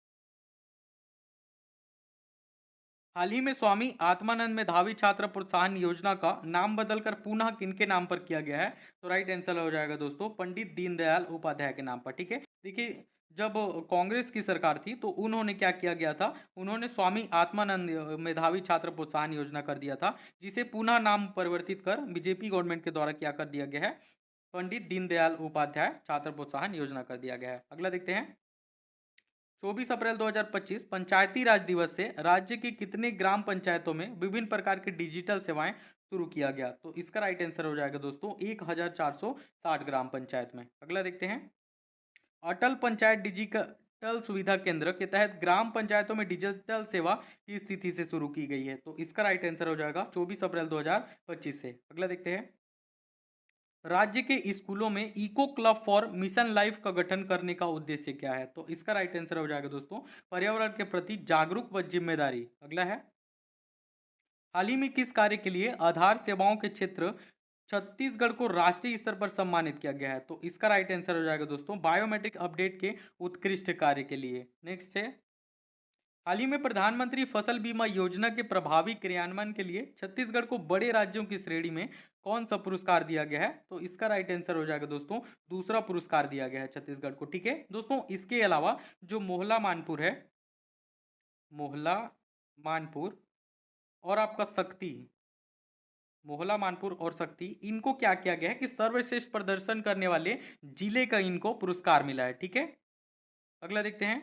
हाल ही में स्वामी आत्मानंद मेधावी छात्र प्रोत्साहन योजना का नाम बदलकर पुनः किनके नाम पर किया गया है? तो राइट आंसर हो जाएगा दोस्तों पंडित दीनदयाल उपाध्याय के नाम पर। ठीक है, देखिए जब कांग्रेस की सरकार थी तो उन्होंने क्या किया गया था? उन्होंने स्वामी आत्मानंद मेधावी छात्र प्रोत्साहन योजना कर दिया था, जिसे पुनः नाम परिवर्तित कर बीजेपी गवर्नमेंट के द्वारा क्या कर दिया गया है? पंडित दीनदयाल उपाध्याय छात्र प्रोत्साहन योजना कर दिया गया है। अगला देखते हैं। 24 अप्रैल 2025 पंचायती राज दिवस से राज्य के कितने ग्राम पंचायतों में विभिन्न प्रकार की डिजिटल सेवाएं शुरू किया गया? तो इसका राइट आंसर हो जाएगा दोस्तों 1460 ग्राम पंचायत में। अगला देखते हैं। अटल पंचायत डिजिटल सुविधा केंद्र के तहत ग्राम पंचायतों में डिजिटल सेवा की स्थिति से शुरू की गई है? तो इसका राइट आंसर हो जाएगा 24 अप्रैल 2025 से। अगला देखते हैं, राज्य के स्कूलों में eco club for mission life का गठन करने का उद्देश्य क्या है? तो इसका राइट आंसर हो जाएगा दोस्तों, पर्यावरण के प्रति जागरूक व जिम्मेदारी। अगला है, हाल ही में किस कार्य के लिए आधार सेवाओं के क्षेत्र छत्तीसगढ़ को राष्ट्रीय स्तर पर सम्मानित किया गया है? तो इसका राइट आंसर हो जाएगा दोस्तों, बायोमेट्रिक अपडेट के उत्कृष्ट कार्य के लिए। नेक्स्ट है, हाल ही में प्रधानमंत्री फसल बीमा योजना के प्रभावी क्रियान्वयन के लिए छत्तीसगढ़ को बड़े राज्यों की श्रेणी में कौन सा पुरस्कार दिया गया है? तो इसका राइट आंसर हो जाएगा दोस्तों, दूसरा पुरस्कार दिया गया है छत्तीसगढ़ को। ठीक है दोस्तों, इसके अलावा जो मोहला मानपुर है, मोहला मानपुर और आपका शक्ति, मोहला मानपुर और शक्ति, इनको क्या किया गया है कि सर्वश्रेष्ठ प्रदर्शन करने वाले जिले का इनको पुरस्कार मिला है। ठीक है, अगला देखते हैं,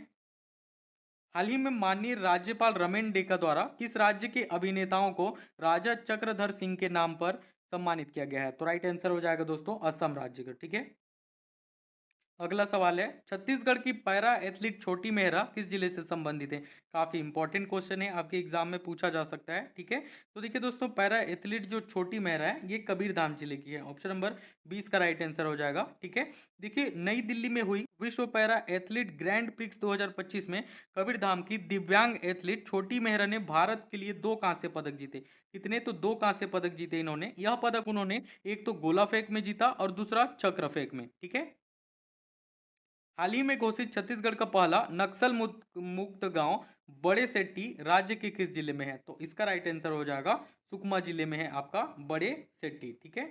हाल ही में माननीय राज्यपाल रमेन डेका द्वारा किस राज्य के अभिनेताओं को राजा चक्रधर सिंह के नाम पर सम्मानित किया गया है? तो राइट आंसर हो जाएगा दोस्तों, असम राज्य का। ठीक है, अगला सवाल है, छत्तीसगढ़ की पैरा एथलीट छोटी मेहरा किस जिले से संबंधित है? काफी इंपॉर्टेंट क्वेश्चन है, आपके एग्जाम में पूछा जा सकता है। ठीक है, तो देखिए दोस्तों, पैरा एथलीट जो छोटी मेहरा है ये कबीरधाम जिले की है। ऑप्शन नंबर 20 का राइट आंसर हो जाएगा। ठीक है, देखिए नई दिल्ली में हुई विश्व पैरा एथलीट ग्रैंड प्रिक्स 2025 में कबीरधाम की दिव्यांग एथलीट छोटी मेहरा ने भारत के लिए 2 कांस्य पदक जीते। कितने? तो 2 कांस्य पदक जीते इन्होंने। यह पदक उन्होंने एक तो गोला फेंक में जीता और दूसरा चक्र फेंक में। ठीक है, हाल ही में घोषित छत्तीसगढ़ का पहला नक्सल मुक्त गांव बड़े सेट्टी राज्य के किस जिले में है? तो इसका राइट आंसर हो जाएगा, सुकमा जिले में है आपका बड़े सेट्टी। ठीक है,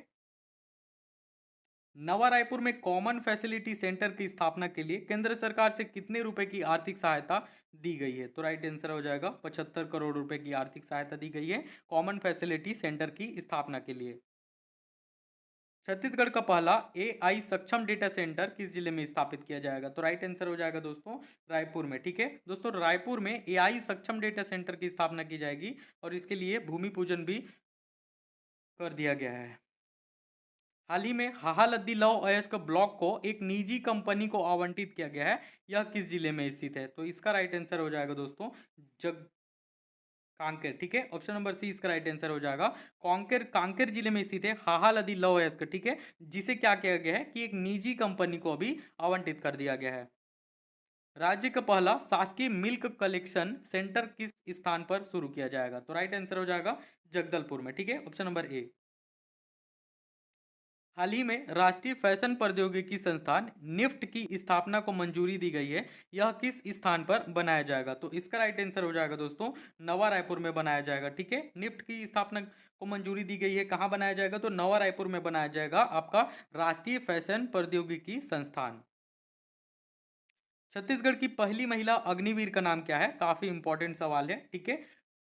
नवा रायपुर में कॉमन फैसिलिटी सेंटर की स्थापना के लिए केंद्र सरकार से कितने रुपए की आर्थिक सहायता दी गई है? तो राइट आंसर हो जाएगा 75 करोड़ रुपए की आर्थिक सहायता दी गई है कॉमन फैसिलिटी सेंटर की स्थापना के लिए। छत्तीसगढ़ का पहला एआई सक्षम डेटा सेंटर किस जिले में स्थापित किया जाएगा? तो राइट आंसर हो जाएगा दोस्तों, रायपुर में। ठीक है दोस्तों, रायपुर में एआई सक्षम डेटा सेंटर की स्थापना की जाएगी और इसके लिए भूमि पूजन भी कर दिया गया है। हाल ही में हाहालद्दी लौह अयस्क ब्लॉक को एक निजी कंपनी को आवंटित किया गया है, यह किस जिले में स्थित है? तो इसका राइट आंसर हो जाएगा दोस्तों, जग कांकेर। ठीक है, ऑप्शन नंबर सी इसका राइट आंसर हो जाएगा। कांकेर, कांकेर जिले में स्थित है हाहालदी लौह अयस्क। ठीक है, जिसे क्या किया गया है कि एक निजी कंपनी को अभी आवंटित कर दिया गया है। राज्य का पहला शासकीय मिल्क कलेक्शन सेंटर किस स्थान पर शुरू किया जाएगा? तो राइट आंसर हो जाएगा जगदलपुर में। ठीक है, ऑप्शन नंबर ए। हाल ही में राष्ट्रीय फैशन प्रौद्योगिकी संस्थान निफ्ट की स्थापना को मंजूरी दी गई है, यह किस स्थान पर बनाया जाएगा? तो इसका राइट आंसर हो जाएगा दोस्तों, नवा रायपुर में बनाया जाएगा। ठीक है, निफ्ट की स्थापना को मंजूरी दी गई है, कहाँ बनाया जाएगा? तो नवा रायपुर में बनाया जाएगा आपका राष्ट्रीय फैशन प्रौद्योगिकी संस्थान। छत्तीसगढ़ की पहली महिला अग्निवीर का नाम क्या है? काफी इंपॉर्टेंट सवाल है। ठीक है,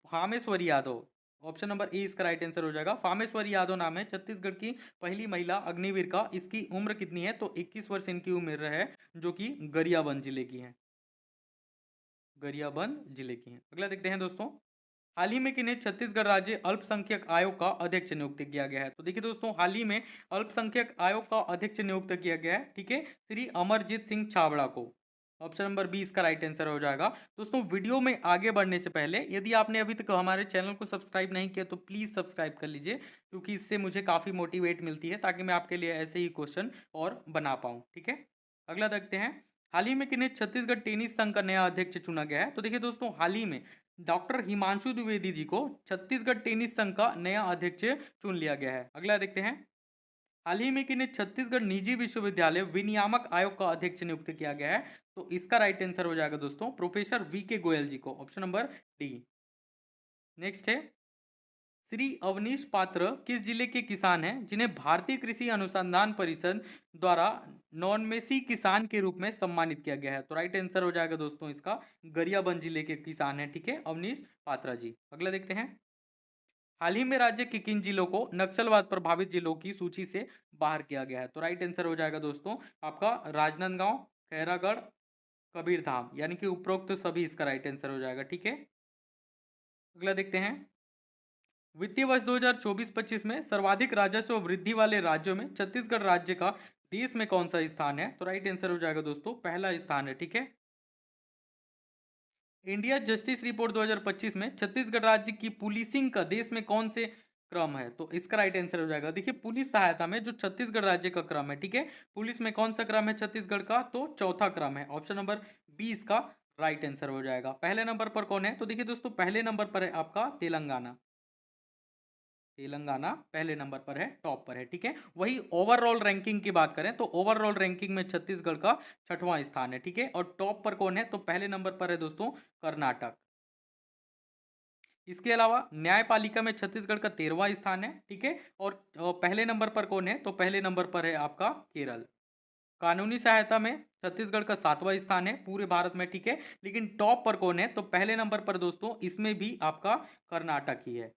Phameshwari Yadav, option number A इसका राइट आंसर हो जाएगा। फामेश्वरी यादव नाम है छत्तीसगढ़ की पहली महिला अग्निवीर का। इसकी उम्र कितनी है? तो 21 वर्ष इनकी उम्र है, जो कि गरियाबंद जिले की है, गरियाबंद जिले की है। अगला देखते हैं दोस्तों, हाल ही में किन्हें छत्तीसगढ़ राज्य अल्पसंख्यक आयोग का अध्यक्ष नियुक्त किया गया है? तो देखिए दोस्तों, हाल ही में अल्पसंख्यक आयोग का अध्यक्ष नियुक्त किया गया है। ठीक है, श्री अमरजीत सिंह छाबड़ा को। ऑप्शन नंबर 20 का राइट आंसर हो जाएगा। दोस्तों, वीडियो में आगे बढ़ने से पहले यदि आपने अभी तक हमारे चैनल को सब्सक्राइब नहीं किया तो प्लीज़ सब्सक्राइब कर लीजिए, क्योंकि इससे मुझे काफ़ी मोटिवेट मिलती है ताकि मैं आपके लिए ऐसे ही क्वेश्चन और बना पाऊँ। ठीक है, अगला देखते हैं, हाल ही में किन्हें छत्तीसगढ़ टेनिस संघ का नया अध्यक्ष चुना गया है? तो देखिए दोस्तों, हाल ही में डॉक्टर हिमांशु द्विवेदी जी को छत्तीसगढ़ टेनिस संघ का नया अध्यक्ष चुन लिया गया है। अगला देखते हैं, हाल ही में किन्हें छत्तीसगढ़ निजी विश्वविद्यालय विनियामक आयोग का अध्यक्ष नियुक्त किया गया है? तो इसका राइट आंसर हो जाएगा दोस्तों, प्रोफेसर वी के गोयल जी को। Option number D. नेक्स्ट है, श्री अवनीश पात्र किस जिले के किसान हैं जिन्हें भारतीय कृषि अनुसंधान परिषद द्वारा नॉनमेसी किसान के रूप में सम्मानित किया गया है? तो राइट आंसर हो जाएगा दोस्तों इसका, गरियाबंद जिले के किसान हैं। ठीक है, अवनीश पात्रा जी। अगला देखते हैं, हाल ही में राज्य के किन जिलों को नक्सलवाद प्रभावित जिलों की सूची से बाहर किया गया है? तो राइट आंसर हो जाएगा दोस्तों आपका राजनांदगांव, खैरागढ़, कबीरधाम, यानी कि उपरोक्त सभी इसका राइट आंसर हो जाएगा। ठीक है, अगला देखते हैं, वित्तीय वर्ष 2024-25 में सर्वाधिक राजस्व वृद्धि वाले राज्यों में छत्तीसगढ़ राज्य का देश में कौन सा स्थान है? तो राइट आंसर हो जाएगा दोस्तों, पहला स्थान है। ठीक है, इंडिया जस्टिस रिपोर्ट 2025 में छत्तीसगढ़ राज्य की पुलिसिंग का देश में कौन से क्रम है? तो इसका राइट आंसर हो जाएगा, देखिए पुलिस सहायता में जो छत्तीसगढ़ राज्य का क्रम है, ठीक है, पुलिस में कौन सा क्रम है छत्तीसगढ़ का? तो चौथा क्रम है। ऑप्शन नंबर 20 का राइट आंसर हो जाएगा। पहले नंबर पर कौन है? तो देखिए दोस्तों, पहले नंबर पर है आपका तेलंगाना। तेलंगाना पहले नंबर पर है, टॉप पर है, ठीक है। वही ओवरऑल रैंकिंग की बात करें तो ओवरऑल रैंकिंग में छत्तीसगढ़ का 6वां स्थान है, ठीक है। और टॉप पर कौन है? तो पहले नंबर पर है दोस्तों कर्नाटक। इसके अलावा न्यायपालिका में छत्तीसगढ़ का 13वां स्थान है, ठीक है। और पहले नंबर पर कौन है? तो पहले नंबर पर है आपका केरल। कानूनी सहायता में छत्तीसगढ़ का 7वां स्थान है पूरे भारत में, ठीक है। लेकिन टॉप पर कौन है? तो पहले नंबर पर दोस्तों इसमें भी आपका कर्नाटक ही है।